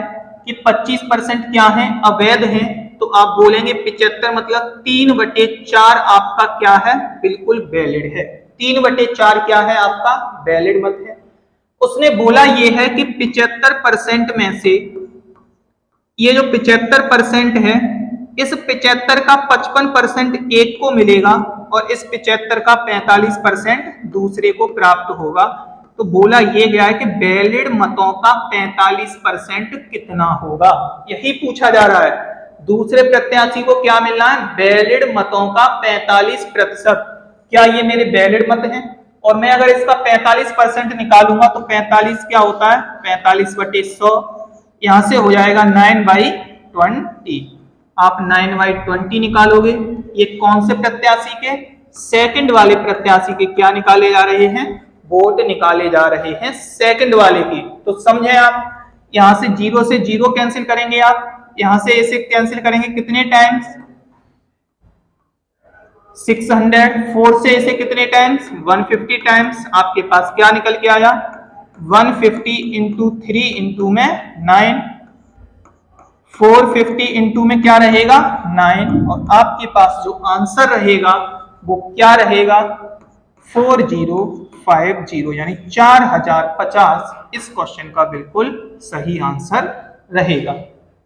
कि 25% क्या है अवैध है, तो आप बोलेंगे 75 मतलब 3/4 आपका क्या है बिल्कुल वैलिड है। 3/4 क्या है आपका वैलिड मत है। उसने बोला ये है कि 75% में से ये जो 75% है इस 75 का 55% एक को मिलेगा और इस 75 का 45% दूसरे को प्राप्त होगा। तो बोला ये गया है कि वैलिड मतों का 45% कितना होगा, यही पूछा जा रहा है। दूसरे प्रत्याशी को क्या मिलना है वैलिड मतों का 45%। क्या ये मेरे वैलिड मत हैं, और मैं अगर इसका 45% निकालूंगा तो 45 क्या होता है 45/100, यहां से हो जाएगा 9/20। आप 9/20 निकालोगे, ये कौन से प्रत्याशी के सेकंड वाले प्रत्याशी के क्या निकाले जा रहे हैं वोट निकाले जा रहे हैं सेकंड वाले की। तो समझे आप, यहां से 0 से 0 कैंसिल करेंगे, आप यहां से इसे कैंसिल करेंगे कितने टाइम्स 600, 4 से इसे कितने टाइम्स 150 टाइम्स। आपके पास क्या निकल के आया 150 इंटू 3 इंटू में 9, 450 इंटू में क्या रहेगा 9, और आपके पास जो आंसर रहेगा वो क्या रहेगा 4050 यानी 4050 इस क्वेश्चन का बिल्कुल सही आंसर रहेगा।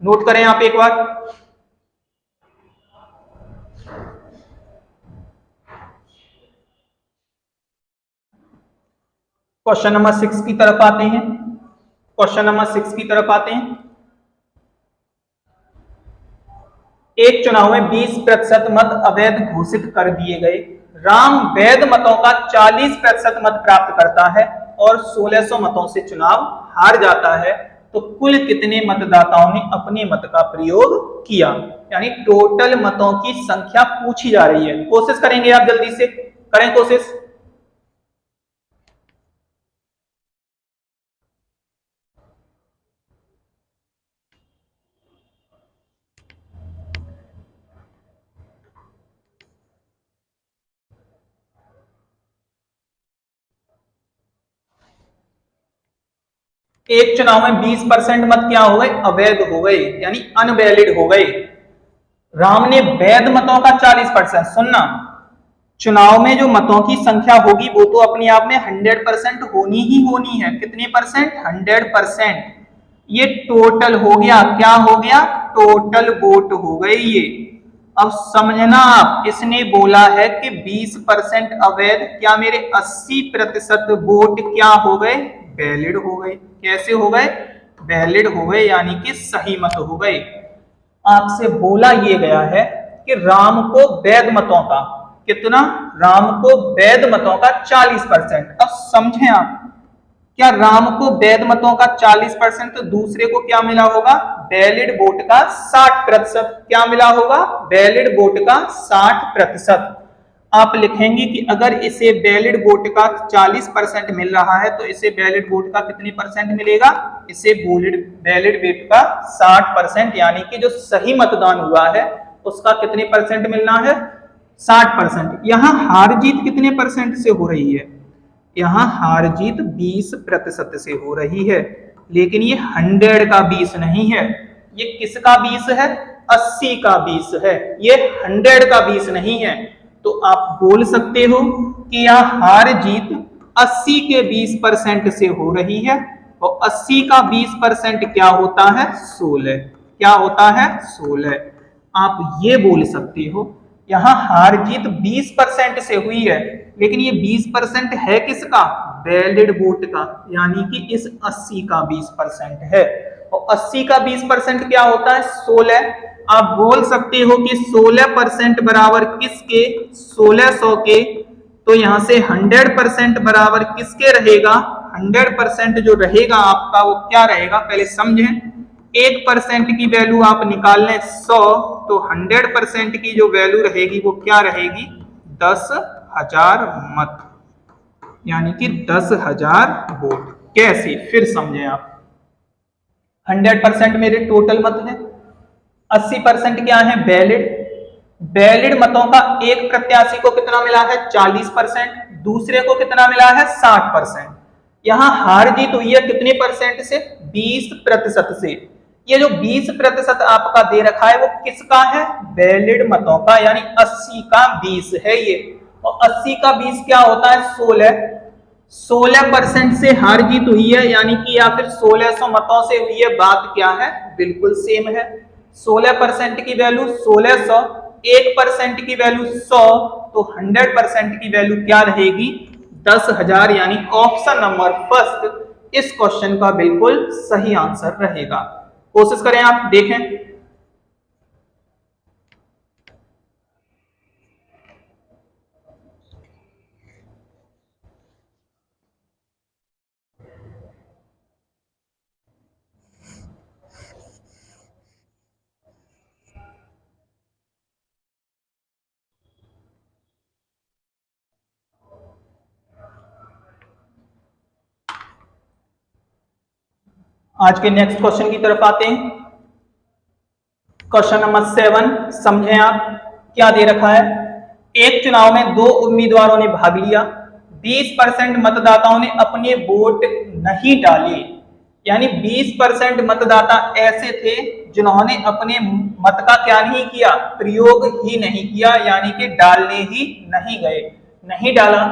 नोट करें आप एक बार। क्वेश्चन नंबर 6 की तरफ आते हैं। क्वेश्चन नंबर 6 की तरफ आते हैं। एक चुनाव में 20% मत अवैध घोषित कर दिए गए। राम वैध मतों का 40% मत प्राप्त करता है और 1600 मतों से चुनाव हार जाता है, तो कुल कितने मतदाताओं ने अपने मत का प्रयोग किया, यानी टोटल मतों की संख्या पूछी जा रही है। कोशिश करेंगे आप, जल्दी से करें कोशिश। एक चुनाव में 20% मत क्या हो गए अवैध हो गए, यानी अनवैलिड हो गए। राम ने वैध मतों का 40%, सुनना, चुनाव में जो मतों की संख्या होगी वो तो अपने आप में 100% होनी ही होनी है। कितने परसेंट 100%। ये टोटल हो गया, क्या हो गया टोटल वोट हो गई ये। अब समझना आप, इसने बोला है कि 20% अवैध, क्या मेरे 80% वोट क्या हो गए वैलिड हो गए। कैसे हो गए वैलिड हो गए, यानी कि सही मत हो गए। आपसे बोला ये गया है कि राम को वैध मतों का कितना, राम को वैध मतों का 40%। अब समझें आप, क्या राम को वैध मतों का 40%, तो दूसरे को क्या मिला होगा, वैलिड वोट का 60%। क्या मिला होगा, वैलिड वोट का 60%। आप लिखेंगे कि अगर इसे वैलिड वोट का 40% मिल रहा है तो इसे वैलिड वोट का कितनी परसेंट मिलेगा, इसे वैलिड वोट का 60%, यानी कि जो सही मतदान हुआ है उसका कितने परसेंट मिलना है, 60%। यहाँ हार जीत कितने परसेंट से हो रही है, यहाँ हार जीत 20% से हो रही है, लेकिन ये 100 का 20 नहीं है। ये किसका 20 है, 80 का 20 है, ये 100 का 20 नहीं है। तो आप बोल सकते हो कि यह हार जीत 80 के 20% से हो रही है, और 80 का 20% क्या होता है, 16। क्या होता है, 16। आप ये बोल सकते हो यहाँ हार जीत 20% से हुई है, लेकिन ये 20% है किसका, वैलिड वोट का, यानी कि इस 80 का 20% है। और 80 का 20% क्या होता है, 16। आप बोल सकते हो कि 16% बराबर किसके, 1600 के। तो यहां से 100% बराबर किसके रहेगा, 100% जो रहेगा आपका वो क्या रहेगा, पहले समझें। 1% की वैल्यू आप निकाल लें 100, तो 100% की जो वैल्यू रहेगी वो क्या रहेगी, 10,000 मत, यानी कि 10,000 वोट। कैसे, फिर समझें आप। 100% मेरे टोटल मत है, 80% क्या है, वैलिड। वैलिड मतों का एक प्रत्याशी को कितना मिला है, 40%, दूसरे को कितना मिला है, 60%। यहां हार जीत हुई है कितने परसेंट से, 20% से। ये जो 20% आपका दे रखा है वो किसका है, वैलिड मतों का, यानी 80 का 20 है ये। और 80 का 20 क्या होता है, 16। 16% से हार जीत हुई है, यानी कि या फिर 1600 मतों से हुई है, बात क्या है, बिल्कुल सेम है। 16% की वैल्यू 1600, 1% की वैल्यू 100, तो 100% की वैल्यू क्या रहेगी, 10,000, यानी ऑप्शन नंबर फर्स्ट इस क्वेश्चन का बिल्कुल सही आंसर रहेगा। कोशिश करें आप, देखें। आज के नेक्स्ट क्वेश्चन की तरफ आते हैं। क्वेश्चन नंबर 7 समझें आप, क्या दे रखा है। एक चुनाव में 2 उम्मीदवारों ने भाग लिया, 20% मतदाताओं ने अपने वोट नहीं डाले, यानी 20% मतदाता ऐसे थे जिन्होंने अपने मत का क्या नहीं किया, प्रयोग ही नहीं किया, यानी कि डालने ही नहीं गए, नहीं डाला।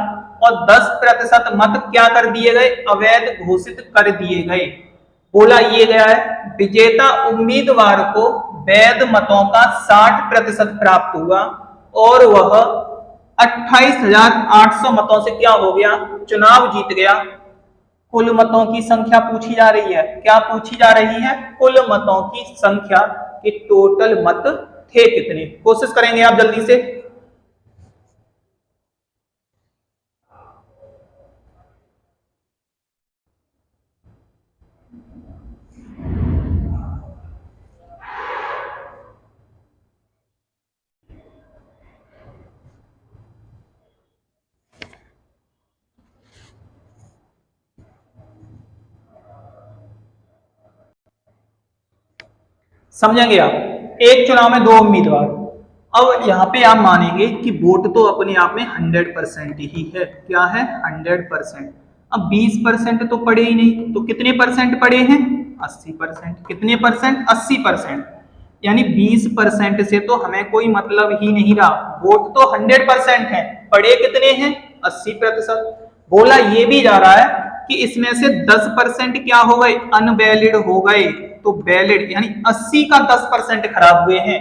और 10% मत क्या कर दिए गए, अवैध घोषित कर दिए गए। बोला ये गया है विजेता उम्मीदवार को वैध मतों का 60% प्राप्त हुआ और वह 28,800 मतों से क्या हो गया, चुनाव जीत गया। कुल मतों की संख्या पूछी जा रही है, क्या पूछी जा रही है, कुल मतों की संख्या, कि टोटल मत थे कितने। कोशिश करेंगे आप जल्दी से। समझेंगे आप, एक चुनाव में 2 उम्मीदवार। अब यहाँ पे आप मानेंगे कि वोट तो अपने आप में 100% ही है, क्या है, 100%। अब 20% तो पड़े ही नहीं, तो कितने परसेंट पड़े हैं, 80%। कितने परसेंट, 80%, यानी 20% से तो हमें कोई मतलब ही नहीं रहा। वोट तो 100% है, पड़े कितने हैं, 80%। बोला ये भी जा रहा है कि इसमें से 10% क्या हो गए, अनवैलिड हो गए। तो वैलिड यानी 80 का 10% खराब हुए हैं।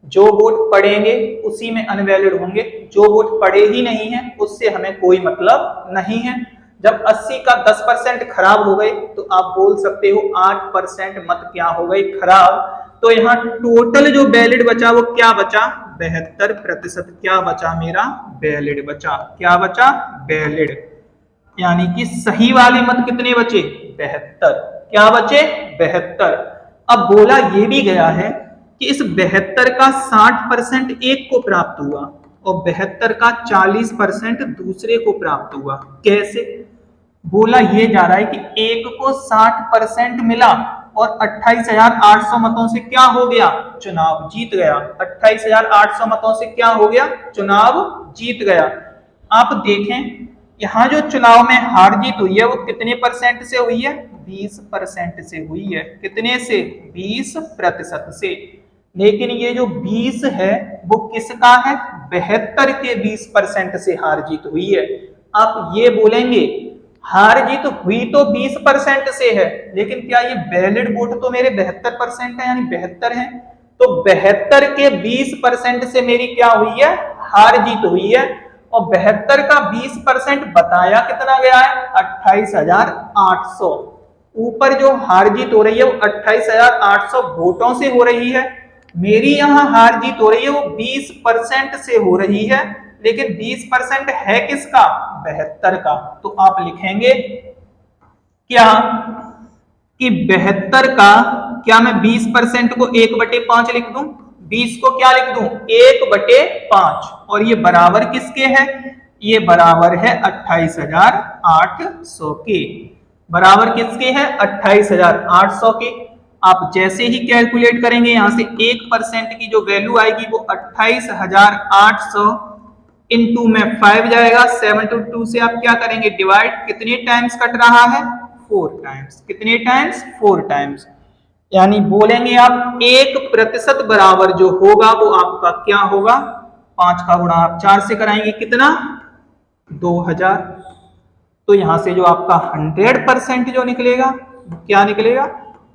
जो वोट पड़ेंगे उसी में अनवैलिड होंगे, जो वोट पड़े ही नहीं है उससे हमें कोई मतलब नहीं है। जब 80 का 10% खराब हो गए तो आप बोल सकते हो 8% मत क्या हो गए, खराब। तो यहाँ टोटल जो वैलिड बचा वो क्या बचा, 72%। क्या बचा मेरा, वैलिड बचा। क्या बचा, वैलिड। यानी कि सही वाले मत कितने बचे, 72। क्या बचे, 72। अब बोला ये भी गया है कि इस 72 का 60% एक को प्राप्त हुआ और 72 का 40% दूसरे को प्राप्त हुआ। कैसे, बोला ये जा रहा है कि एक को 60% मिला और 28,800 मतों से क्या हो गया, चुनाव जीत गया। 28,800 मतों से क्या हो गया, चुनाव जीत गया। आप देखें यहाँ जो चुनाव में हार जीत हुई है वो कितने परसेंट से हुई है, 20% से हुई है। कितने से, 20% से। लेकिन ये जो 20 है वो किसका है, 72 के 20% से हार जीत हुई है। आप ये बोलेंगे हार जीत हुई तो 20% से है, लेकिन क्या ये वैलिड वोट तो मेरे 72% है, यानी 72 है। तो 72 के 20% से मेरी क्या हुई है, हार जीत हुई है। और 72 का 20% बताया कितना गया है, 28,800। ऊपर जो हार जीत हो रही है वो 28,800 वोटों से हो रही है। मेरी यहां हार जीत हो रही है वो 20% से हो रही है, लेकिन 20% है किसका, 72 का। तो आप लिखेंगे क्या कि 72 का, क्या मैं 20% को 1/5 लिख दूं, 20 को क्या लिख दूं, 1/5। और ये बराबर किसके है, ये बराबर है 28,800 के। बराबर किसके है, 28,800 के। आप जैसे ही कैलकुलेट करेंगे यहां से 1% की जो वैल्यू आएगी वो 28,800 इंटू में 5 जाएगा। 7 to 2 से आप क्या करेंगे, डिवाइड। कितने टाइम्स कट रहा है, 4 टाइम्स। कितने टाइम्स, 4 टाइम्स। यानी बोलेंगे आप 1% बराबर जो होगा वो आपका क्या होगा, 5 का गुणा आप 4 से कराएंगे, कितना, 2000। तो यहां से जो आपका 100% जो निकलेगा क्या निकलेगा,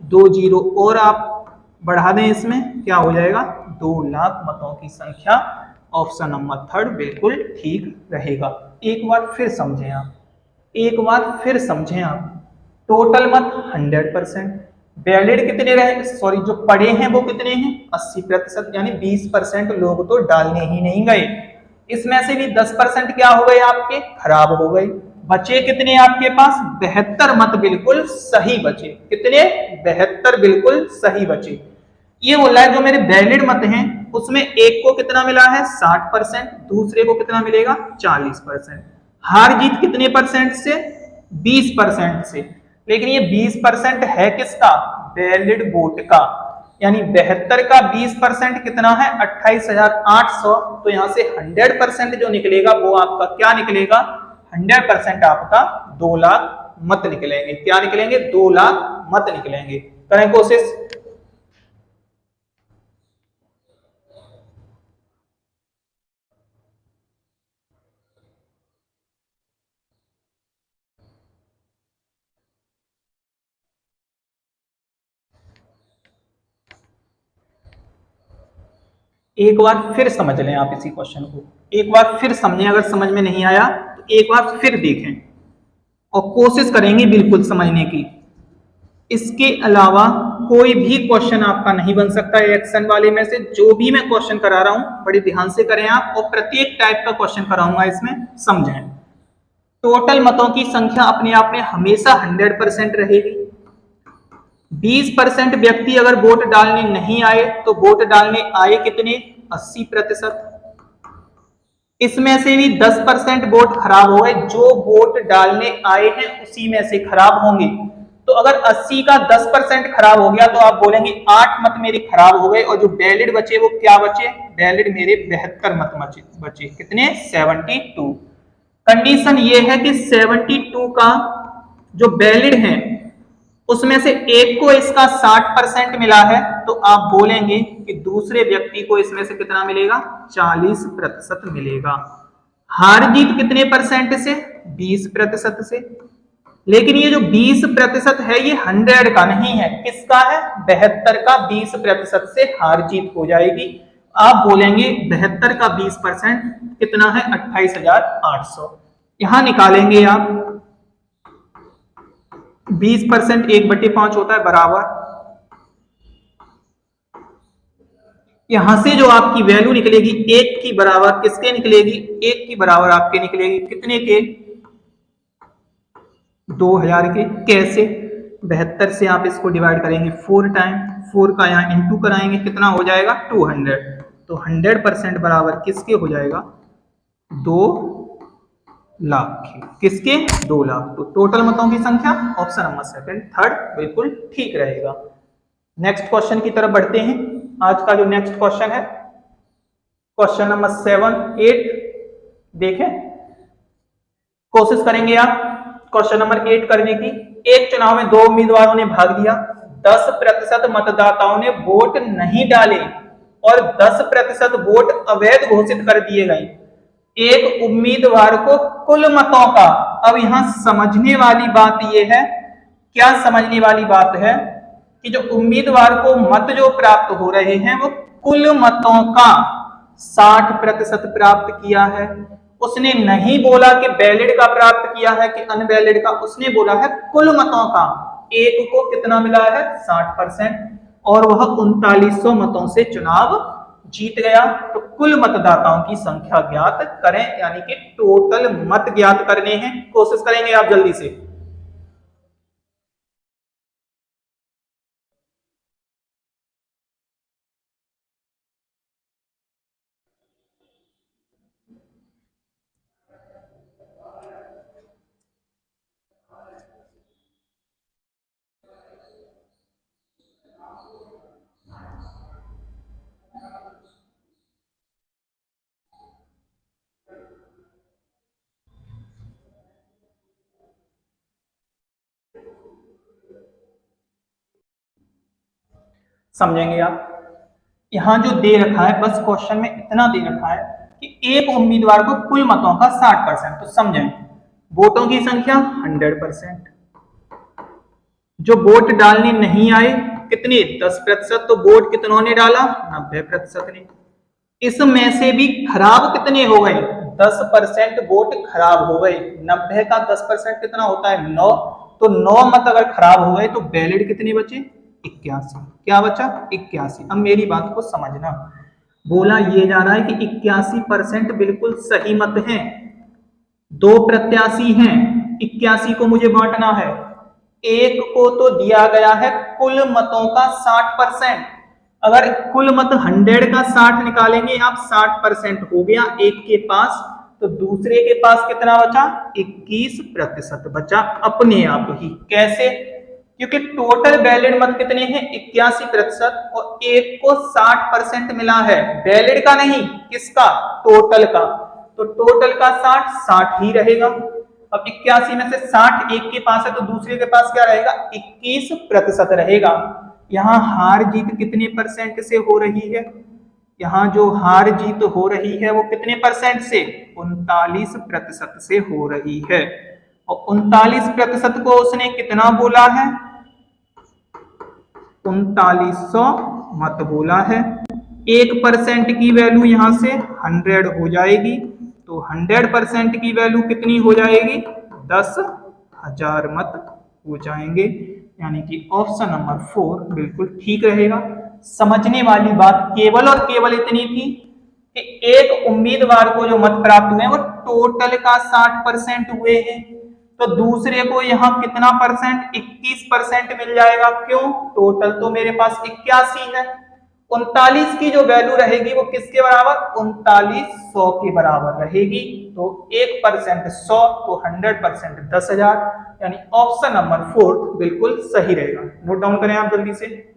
2 जीरो और आप बढ़ा दें इसमें, क्या हो जाएगा, 2 लाख मतों की संख्या। ऑप्शन नंबर 3 बिल्कुल ठीक रहेगा। एक बार फिर समझें आप, एक बार फिर समझें आप। टोटल मत 100%, वैलिड कितने रहे, सॉरी जो पड़े हैं वो कितने हैं, 80%, यानी 20% लोग तो डालने ही नहीं गए। इसमें से भी 10% क्या हो गए आपके, खराब हो गए। बचे कितने आपके पास, 72 मत बिल्कुल सही बचे। कितने, 72 बिल्कुल सही बचे। ये बोला है जो मेरे वैलिड मत हैं उसमें एक को कितना मिला है, 60%, दूसरे को कितना मिलेगा, 40%। हार जीत कितने परसेंट से, 20% से। लेकिन ये 20% है किसका, वैलिड वोट का। यानी 72 का 20% कितना है, 28,800। तो यहां से 100% जो निकलेगा वो आपका क्या निकलेगा, 100% आपका 2 लाख मत निकलेंगे। क्या निकलेंगे, 2 लाख मत निकलेंगे। करें कोशिश। एक बार फिर समझ लें आप इसी क्वेश्चन को, एक बार फिर समझें। अगर समझ में नहीं आया तो एक बार फिर देखें और कोशिश करेंगे बिल्कुल समझने की। इसके अलावा कोई भी क्वेश्चन आपका नहीं बन सकता है एक्शन वाले में से। जो भी मैं क्वेश्चन करा रहा हूं बड़े ध्यान से करें आप, और प्रत्येक टाइप का क्वेश्चन कराऊंगा इसमें, समझें। टोटल मतों की संख्या अपने आप में हमेशा 100% रहेगी। 20% व्यक्ति अगर वोट डालने नहीं आए तो वोट डालने आए कितने, 80%। इसमें से भी 10% वोट खराब हो गए, जो वोट डालने आए हैं उसी में से खराब होंगे। तो अगर 80 का 10% खराब हो गया तो आप बोलेंगे 8 मत मेरे खराब हो गए, और जो वैलिड बचे वो क्या बचे, वैलिड मेरे 72 मत बचे। कितने, 72। कंडीशन ये है कि 72 का जो वैलिड है उसमें से एक को इसका 60% मिला है, तो आप बोलेंगे कि दूसरे व्यक्ति को इसमें से कितना मिलेगा, 40% मिलेगा। हार जीत कितने परसेंट से, 20% से। लेकिन ये जो 20% है ये 100 का नहीं है, किसका है, 72 का 20% से हार जीत हो जाएगी। आप बोलेंगे 72 का 20% कितना है, 28,800। यहां निकालेंगे आप 20% 1/5 होता है बराबर, यहां से जो आपकी वैल्यू निकलेगी 1 की बराबर किसके निकलेगी, 1 की बराबर आपके निकलेगी कितने के, 2000 के। कैसे, 72 से आप इसको डिवाइड करेंगे 4 टाइम, 4 का यहाँ इंटू कराएंगे, कितना हो जाएगा 200। तो 100% बराबर किसके हो जाएगा, 2 लाख के। किसके, 2 लाख। तो टोटल मतों की संख्या ऑप्शन नंबर सेकंड, थर्ड बिल्कुल ठीक रहेगा। नेक्स्ट क्वेश्चन की तरफ बढ़ते हैं। आज का जो नेक्स्ट क्वेश्चन है क्वेश्चन नंबर 7, 8 देखें, कोशिश करेंगे आप क्वेश्चन नंबर 8 करने की। एक चुनाव में 2 उम्मीदवारों ने भाग लिया, 10% मतदाताओं ने वोट नहीं डाले और 10% वोट अवैध घोषित कर दिए गए। एक उम्मीदवार को कुल मतों का, अब यहां समझने वाली बात यह है, क्या समझने वाली बात है कि जो उम्मीदवार को मत जो प्राप्त हो रहे हैं वो कुल मतों का 60% प्राप्त किया है। उसने नहीं बोला कि वैलिड का प्राप्त किया है कि अनवैलिड का, उसने बोला है कुल मतों का। एक को कितना मिला है, 60%, और वह 3900 मतों से चुनाव जीत गया। तो कुल मतदाताओं की संख्या ज्ञात करें, यानी कि टोटल मत ज्ञात करने हैं। कोशिश करेंगे आप जल्दी से। समझेंगे आप, यहां जो दे रखा है बस क्वेश्चन में इतना दे रखा है कि एक उम्मीदवार को कुल मतों का 60%, तो समझें वोटों की संख्या 100%, जो वोट डालने नहीं आए कितने, 10%, तो वोट कितनों ने डाला, 90% ने। इसमें से भी खराब कितने हो गए, 10% वोट खराब हो गए। 90 का 10% कितना होता है, 9। तो 9 मत अगर खराब हो गए तो वैलिड कितने बचे, 81। क्या बचा, 81। अब मेरी बात को समझना, बोला ये जा रहा है कि 81% बिल्कुल सही मत हैं, 2 प्रत्याशी हैं, 81 को मुझे बांटना है। एक को तो दिया गया है कुल मतों का 60%, अगर कुल मत 100 का 60 निकालेंगे आप, 60% हो गया एक के पास, तो दूसरे के पास कितना बचा, 21% बचा अपने आप ही। कैसे, क्योंकि टोटल वैलिड मत कितने हैं, 81%, और एक को 60% मिला है, वैलिड का नहीं, किसका, टोटल का। तो टोटल का 60 ही रहेगा। अब 81 में से 60 एक के पास है, तो दूसरे के पास क्या रहेगा, 21% रहेगा। यहाँ हार जीत कितने परसेंट से हो रही है, यहाँ जो हार जीत हो रही है वो कितने परसेंट से, 39% से हो रही है। और 39% को उसने कितना बोला है, 3900 मत बोला है। 1% की वैल्यू यहां से 100 हो जाएगी, तो 100% की वैल्यू कितनी हो जाएगी, 10,000 मत हो जाएंगे। यानी कि ऑप्शन नंबर 4 बिल्कुल ठीक रहेगा। समझने वाली बात केवल और केवल इतनी थी कि एक उम्मीदवार को जो मत प्राप्त हुए वो टोटल का 60% हुए हैं, तो दूसरे को यहां कितना परसेंट, 21% मिल जाएगा। क्यों, टोटल तो मेरे पास 81 है। 39 की जो वैल्यू रहेगी वो किसके बराबर, 3900 के बराबर रहेगी। तो 1% 100, तो 100% 10,000, यानी ऑप्शन नंबर 4 बिल्कुल सही रहेगा। नोट डाउन करें आप जल्दी से।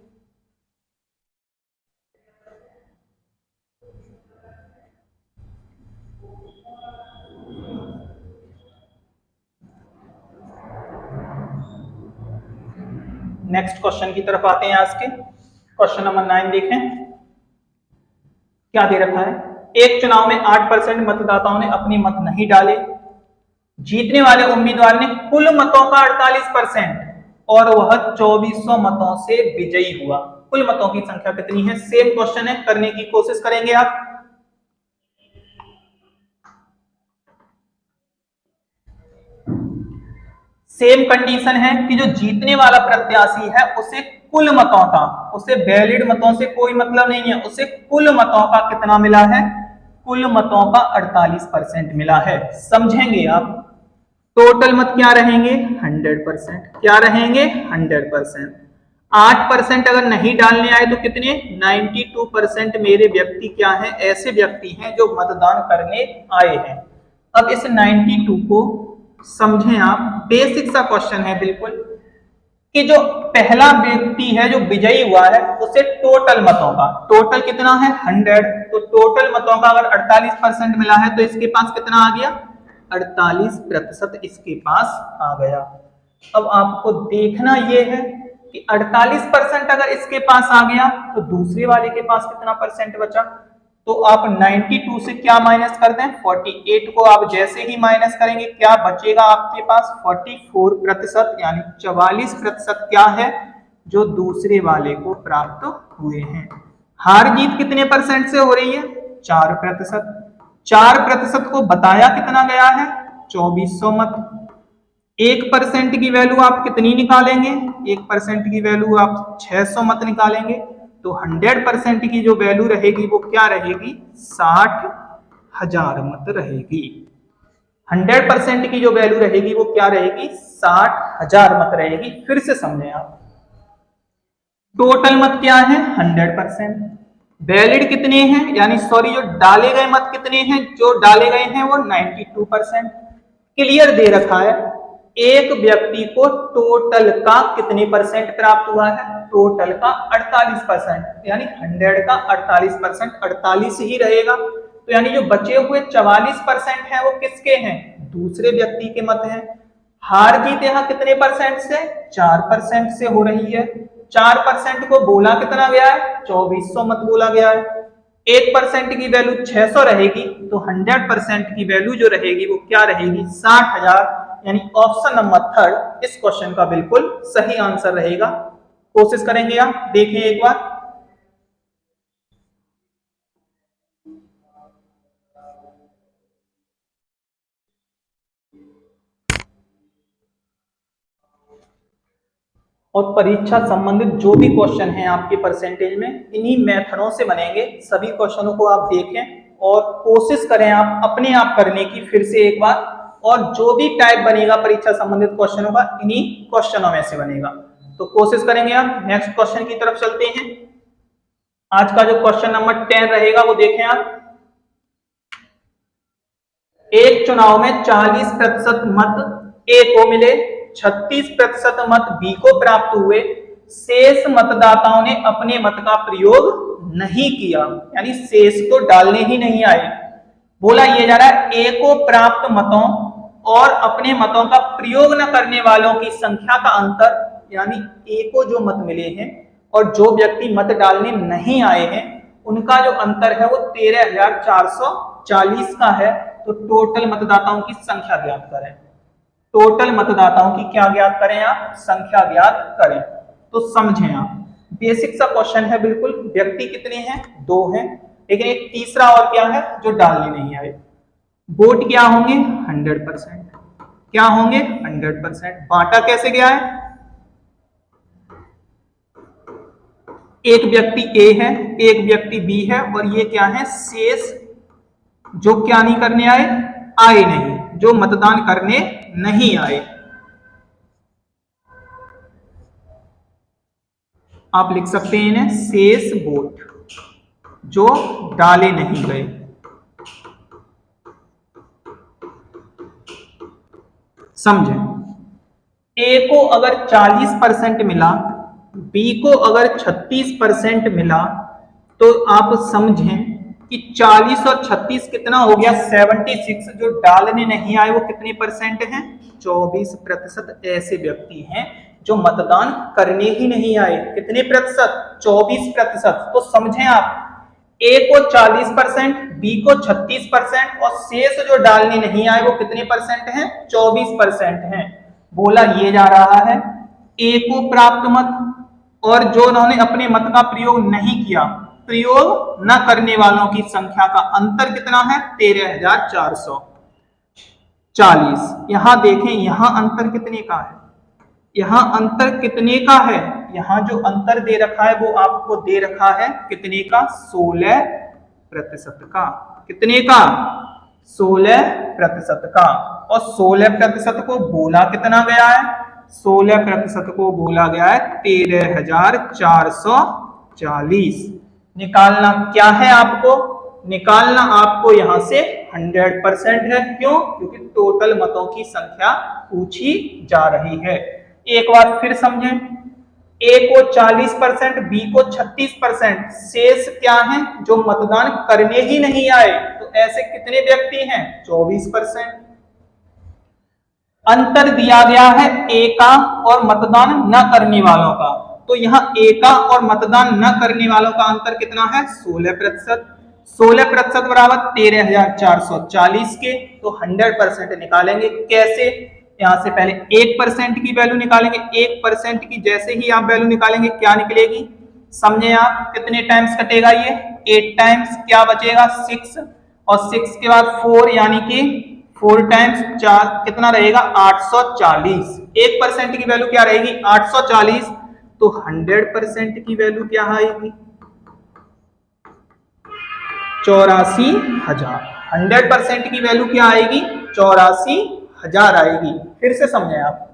नेक्स्ट क्वेश्चन की तरफ आते हैं। आज के क्वेश्चन नंबर 9 देखें, क्या दे रखा है। एक चुनाव में 8% मतदाताओं ने अपने मत नहीं डाले, जीतने वाले उम्मीदवार ने कुल मतों का 48% और वह 2400 मतों से विजयी हुआ। कुल मतों की संख्या कितनी है, सेम क्वेश्चन है, करने की कोशिश करेंगे आप। सेम कंडीशन है कि जो जीतने वाला प्रत्याशी है उसे कुल मतों का, उसे वैलिड मतों से कोई मतलब नहीं है, उसे कुल मतों का कितना मिला है, कुल मतों का 48% मिला है। समझेंगे आप। टोटल मत क्या रहेंगे, 100%। क्या रहेंगे, 100%। 8% अगर नहीं डालने आए तो कितने, 92% मेरे व्यक्ति क्या है, ऐसे व्यक्ति हैं जो मतदान करने आए हैं। अब इस 92 को समझें आप। बेसिक सा क्वेश्चन है बिल्कुल, कि जो पहला व्यक्ति है जो विजयी हुआ है उसे टोटल मतों का, टोटल कितना है 100, तो टोटल मतों का अगर 48% मिला है तो इसके पास कितना आ गया, 48% इसके पास आ गया। अब आपको देखना यह है कि 48% अगर इसके पास आ गया तो दूसरे वाले के पास कितना परसेंट बचा। तो आप 92 से क्या माइनस कर दें, 48 को आप जैसे ही माइनस करेंगे क्या बचेगा आपके पास, 44%, यानी 44% क्या है जो दूसरे वाले को प्राप्त हुए हैं। हार जीत कितने परसेंट से हो रही है, 4%। 4% को बताया कितना गया है, 2400 मत। 1% की वैल्यू आप कितनी निकालेंगे, 1% की वैल्यू आप 600 मत निकालेंगे। तो 100% की जो वैल्यू रहेगी वो क्या रहेगी, 60,000 मत रहेगी। 100% की जो वैल्यू रहेगी वो क्या रहेगी, 60,000 मत रहेगी। फिर से समझें आप, टोटल मत क्या है 100%, वैलिड कितने हैं, यानी सॉरी जो डाले गए मत कितने हैं, जो डाले गए हैं वो 92%। क्लियर दे रखा है, एक व्यक्ति को टोटल का कितने परसेंट प्राप्त हुआ है, टोटल का 48%, यानी 100 का 48%, 48 ही रहेगा। तो यानी जो बचे हुए 44% है वो किसके हैं, दूसरे व्यक्ति के मत हैं। हार जीत यहाँ कितने परसेंट से, 4% से हो रही है। 4% को बोला कितना गया है, 2400 मत बोला गया है। 1% की वैल्यू 600 रहेगी, तो 100% की वैल्यू जो रहेगी वो क्या रहेगी, 60,000। यानी ऑप्शन नंबर 3 इस क्वेश्चन का बिल्कुल सही आंसर रहेगा। कोशिश करेंगे आप, देखें एक बार। और परीक्षा संबंधित जो भी क्वेश्चन हैं आपके परसेंटेज में, इन्हीं मेथडों से बनेंगे। सभी क्वेश्चनों को आप देखें और कोशिश करें आप अपने आप करने की फिर से एक बार। और जो भी टाइप बनेगा परीक्षा संबंधित क्वेश्चनों का, इन्हीं क्वेश्चनों में से बनेगा। तो कोशिश करेंगे आप। नेक्स्ट क्वेश्चन की तरफ चलते हैं। आज का जो क्वेश्चन नंबर 10 रहेगा वो देखें आप। एक चुनाव में 40% मत ए को मिले, 36% मत बी को प्राप्त हुए, शेष मतदाताओं ने अपने मत का प्रयोग नहीं किया, यानी शेष तो डालने ही नहीं आए। बोला ये जा रहा है ए को प्राप्त मतों और अपने मतों का प्रयोग न करने वालों की संख्या का अंतर, यानी ए को जो मत मिले हैं और जो व्यक्ति मत डालने नहीं आए हैं उनका जो अंतर है वो 13,440 का है। तो टोटल मतदाताओं की संख्या ज्ञात करें। टोटल मतदाताओं की क्या ज्ञात करें आप, संख्या ज्ञात करें। तो समझें आप, बेसिक सा क्वेश्चन है बिल्कुल। व्यक्ति कितने हैं, 2 हैं, लेकिन एक तीसरा और क्या है जो डालने नहीं आए। वोट क्या होंगे, 100%। क्या होंगे, 100%। बांटा कैसे गया है, एक व्यक्ति ए है, एक व्यक्ति बी है, और ये क्या है, शेष जो क्या नहीं करने आए, आए नहीं, जो मतदान करने नहीं आए। आप लिख सकते हैं इन्हें शेष वोट, जो डाले नहीं गए। समझें, ए को अगर 40% मिला, बी को अगर 36% मिला, तो आप समझें कि 40 और 36 कितना हो गया, 76। जो डालने नहीं आए वो कितने परसेंट हैं, 24%। ऐसे व्यक्ति हैं जो मतदान करने ही नहीं आए। कितने प्रतिशत, 24%। तो समझें आप, ए को 40%, बी को 36% और शेष जो डालने नहीं आए वो कितने परसेंट हैं, 24% हैं। बोला ये जा रहा है ए को प्राप्त मत और जो उन्होंने अपने मत का प्रयोग नहीं किया, प्रयोग न करने वालों की संख्या का अंतर कितना है, 13,400। 40। यहां देखें, यहां अंतर कितने का है, यहां अंतर कितने का है, यहां जो अंतर दे रखा है वो आपको दे रखा है कितने का, 16% का। कितने का, 16% का। और 16% को बोला कितना गया है, 16% को बोला गया है 13,440। निकालना क्या है आपको, निकालना आपको यहां से 100% है। क्यों, क्योंकि टोटल मतों की संख्या पूछी जा रही है। एक बार फिर समझें, ए को 40%, बी को 36%, शेष क्या है, जो मतदान करने ही नहीं आए। तो ऐसे कितने व्यक्ति हैं, 24%। अंतर दिया गया है ए का और मतदान न करने वालों का। तो यहाँ ए का और मतदान न करने वालों का अंतर कितना है, 16%। 16% बराबर 13,440 के। तो 100% निकालेंगे कैसे, यहां से पहले 1% की वैल्यू निकालेंगे। 1% की जैसे ही आप वैल्यू निकालेंगे क्या निकलेगी, समझे आप, कितने टाइम्स कटेगा ये, 8 टाइम्स, क्या बचेगा 6, और 6 के बाद 4 यानी कि 4 टाइम्स 4 कितना रहेगा, 840। 1% की वैल्यू क्या रहेगी, 840। तो 100% की वैल्यू क्या आएगी, 84,000। 100% की वैल्यू क्या आएगी, 84,000 आएगी। फिर से समझें आप,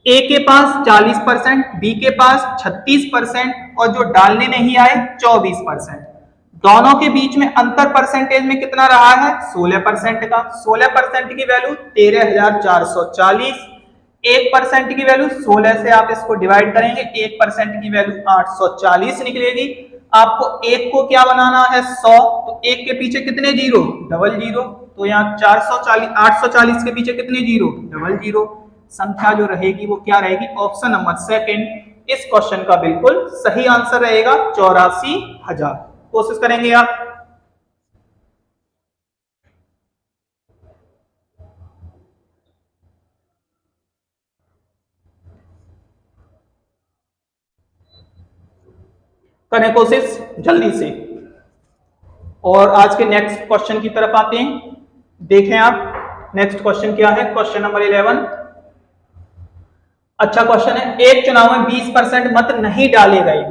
ए के पास 40%, बी के पास 36% और जो डालने नहीं आए 24%। दोनों के बीच में अंतर परसेंटेज में कितना रहा है, 16% का। 16% की वैल्यू 13,440। 1% की वैल्यू 16 से आप इसको डिवाइड करेंगे, 1% की वैल्यू 840 निकलेगी। आपको एक को क्या बनाना है, 100। तो एक के पीछे कितने जीरो, डबल जीरो। तो यहाँ 440, 840 के पीछे कितने जीरो, डबल जीरो। संख्या जो रहेगी वो क्या रहेगी, ऑप्शन नंबर सेकंड इस क्वेश्चन का बिल्कुल सही आंसर रहेगा, 84,000। कोशिश करेंगे आप। करें कोशिश जल्दी से। और आज के नेक्स्ट क्वेश्चन की तरफ आते हैं। देखें आप नेक्स्ट क्वेश्चन क्या है, क्वेश्चन नंबर 11। अच्छा क्वेश्चन है, एक चुनाव में 20% मत नहीं डाले गए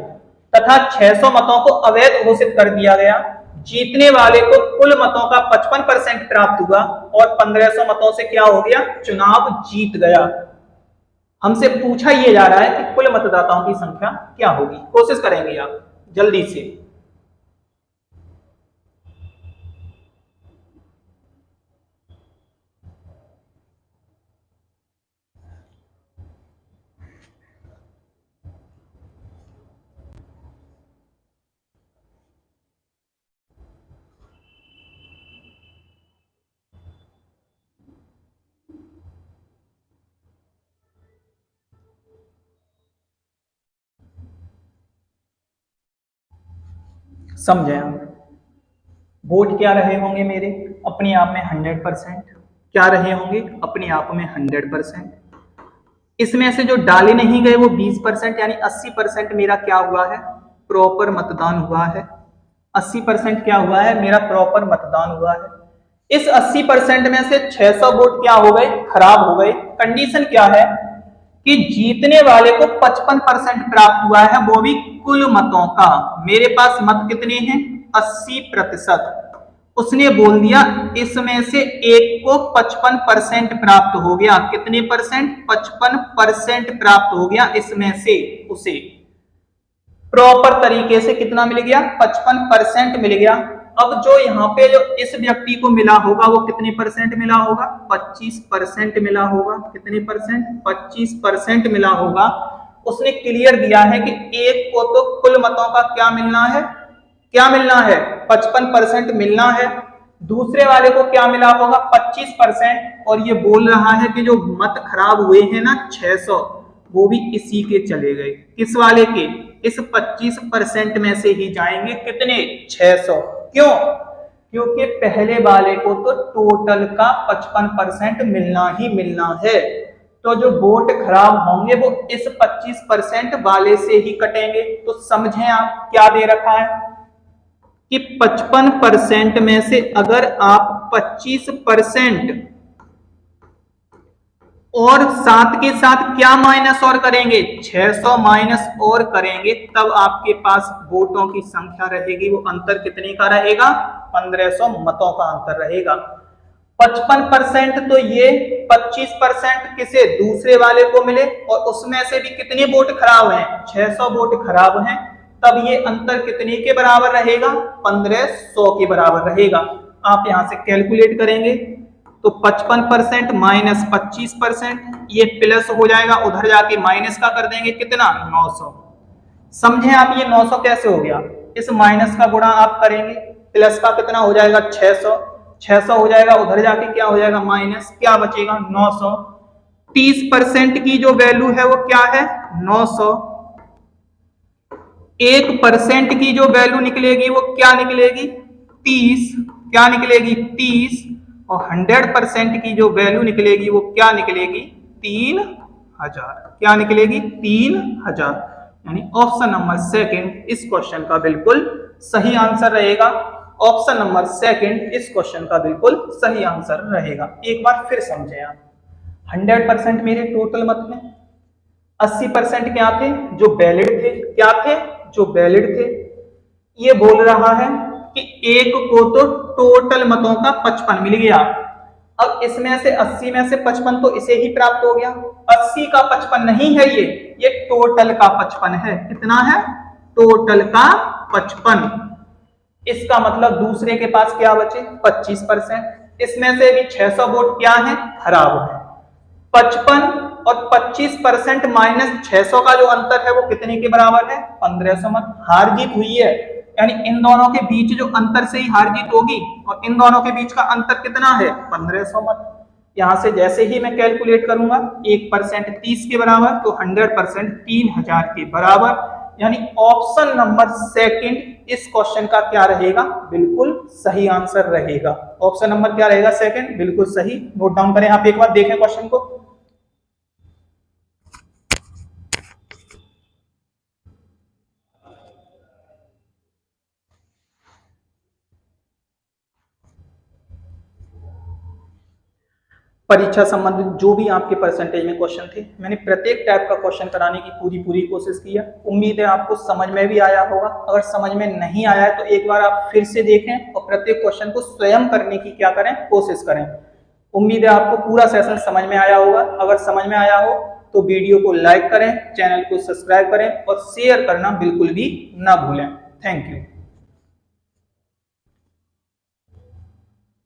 तथा 600 मतों को अवैध घोषित कर दिया गया। जीतने वाले को कुल मतों का 55% प्राप्त हुआ और 1500 मतों से क्या हो गया, चुनाव जीत गया। हमसे पूछा यह जा रहा है कि कुल मतदाताओं की संख्या क्या होगी। कोशिश करेंगे आप जल्दी से। समझे आप, वोट क्या रहे होंगे मेरे, अपने आप में 100%। क्या रहे होंगे, अपने आप में 100%। इसमें से जो डाले नहीं गए वो 20% यानी 80% मेरा क्या हुआ है, प्रॉपर मतदान हुआ है। 80% क्या हुआ है, मेरा प्रॉपर मतदान हुआ है। इस 80% में से 600 वोट क्या हो गए, खराब हो गए। कंडीशन क्या है कि जीतने वाले को 55% प्राप्त हुआ है, वो भी कुल मतों का। मेरे पास मत कितने हैं, 80%। उसने बोल दिया इसमें से एक को 55% प्राप्त हो गया। कितने परसेंट, 55% प्राप्त हो गया। इसमें से उसे प्रॉपर तरीके से कितना मिल गया, 55% मिल गया। अब जो यहाँ पे जो इस व्यक्ति को मिला होगा वो कितने परसेंट मिला होगा, 25% मिला होगा। कितने परसेंट, 25% मिला होगा। उसने क्लियर दिया है कि एक को तो कुल मतों का क्या मिलना है, क्या मिलना है, 55% मिलना है। दूसरे वाले को क्या मिला होगा, 25%। और ये बोल रहा है कि जो मत खराब हुए हैं ना 600, वो भी इसी के चले गए। किस वाले के, इस 25% में से ही जाएंगे। कितने, 600। क्यों, क्योंकि पहले वाले को तो टोटल का 55% मिलना ही मिलना है। तो जो वोट खराब होंगे वो इस 25% वाले से ही कटेंगे। तो समझें आप क्या दे रखा है कि 55% में से अगर आप 25% और साथ के साथ क्या माइनस और करेंगे, 600 माइनस और करेंगे, तब आपके पास वोटों की संख्या रहेगी। वो अंतर कितने का रहेगा, 1500 मतों का अंतर रहेगा। 55% तो ये 25% किसे, दूसरे वाले को मिले और उसमें से भी कितने वोट खराब हैं, 600 वोट खराब हैं, तब ये अंतर कितने के बराबर रहेगा, 1500 के बराबर रहेगा। आप यहां से कैलकुलेट करेंगे तो 55% माइनस 25%, ये प्लस हो जाएगा, उधर जाके माइनस का कर देंगे, कितना, 900। समझे आप ये 900 कैसे हो गया, इस माइनस का गुणा आप करेंगे, प्लस का कितना हो जाएगा, 600, 600 हो जाएगा, उधर जाके क्या हो जाएगा, माइनस, क्या बचेगा, 900। 30% की जो वैल्यू है वो क्या है, 900। 1% की जो वैल्यू निकलेगी वो क्या निकलेगी, 30, क्या निकलेगी, 30। और 100% की जो वैल्यू निकलेगी वो क्या निकलेगी, 3000, क्या निकलेगी, 3000। यानी ऑप्शन नंबर सेकंड इस क्वेश्चन का बिल्कुल सही आंसर रहेगा। ऑप्शन नंबर सेकंड इस क्वेश्चन का बिल्कुल सही आंसर रहेगा। एक बार फिर समझे आप, 100% मेरे टोटल मत में, 80% क्या थे, जो वैलिड थे, क्या थे, जो वैलिड थे। ये बोल रहा है कि एक को तो टोटल मतों का 55 मिल गया। अब इसमें से 80 में से 55 तो इसे ही प्राप्त हो गया, 80 का 55 नहीं है, ये टोटल का 55 है। कितना है, टोटल का 55। इसका मतलब दूसरे के पास क्या बचे, 25%। इसमें से भी 600 वोट क्या है, खराब है। 55 और 25% माइनस 600 का जो अंतर है वो कितने के बराबर है, 1500 मत। हार जीत हुई है, यानी इन दोनों के बीच जो अंतर से ही हार जीत होगी, और इन दोनों के बीच का अंतर कितना है, 1500 मत। यहां से जैसे ही मैं कैलकुलेट करूंगा, 1% 30 के बराबर, तो 100% 3000 के बराबर। यानी ऑप्शन नंबर सेकंड इस क्वेश्चन का क्या रहेगा, बिल्कुल सही आंसर रहेगा। ऑप्शन नंबर क्या रहेगा, सेकंड, बिल्कुल सही। नोट डाउन करें आप, एक बार देखें क्वेश्चन को। परीक्षा संबंधित जो भी आपके परसेंटेज में क्वेश्चन थे, मैंने प्रत्येक टाइप का क्वेश्चन कराने की पूरी कोशिश की है। उम्मीद है आपको समझ में भी आया होगा। अगर समझ में नहीं आया है तो एक बार आप फिर से देखें और प्रत्येक क्वेश्चन को स्वयं करने की क्या करें, कोशिश करें। उम्मीद है आपको पूरा सेशन समझ में आया होगा। अगर समझ में आया हो तो वीडियो को लाइक करें, चैनल को सब्सक्राइब करें और शेयर करना बिल्कुल भी ना भूलें। Thank you.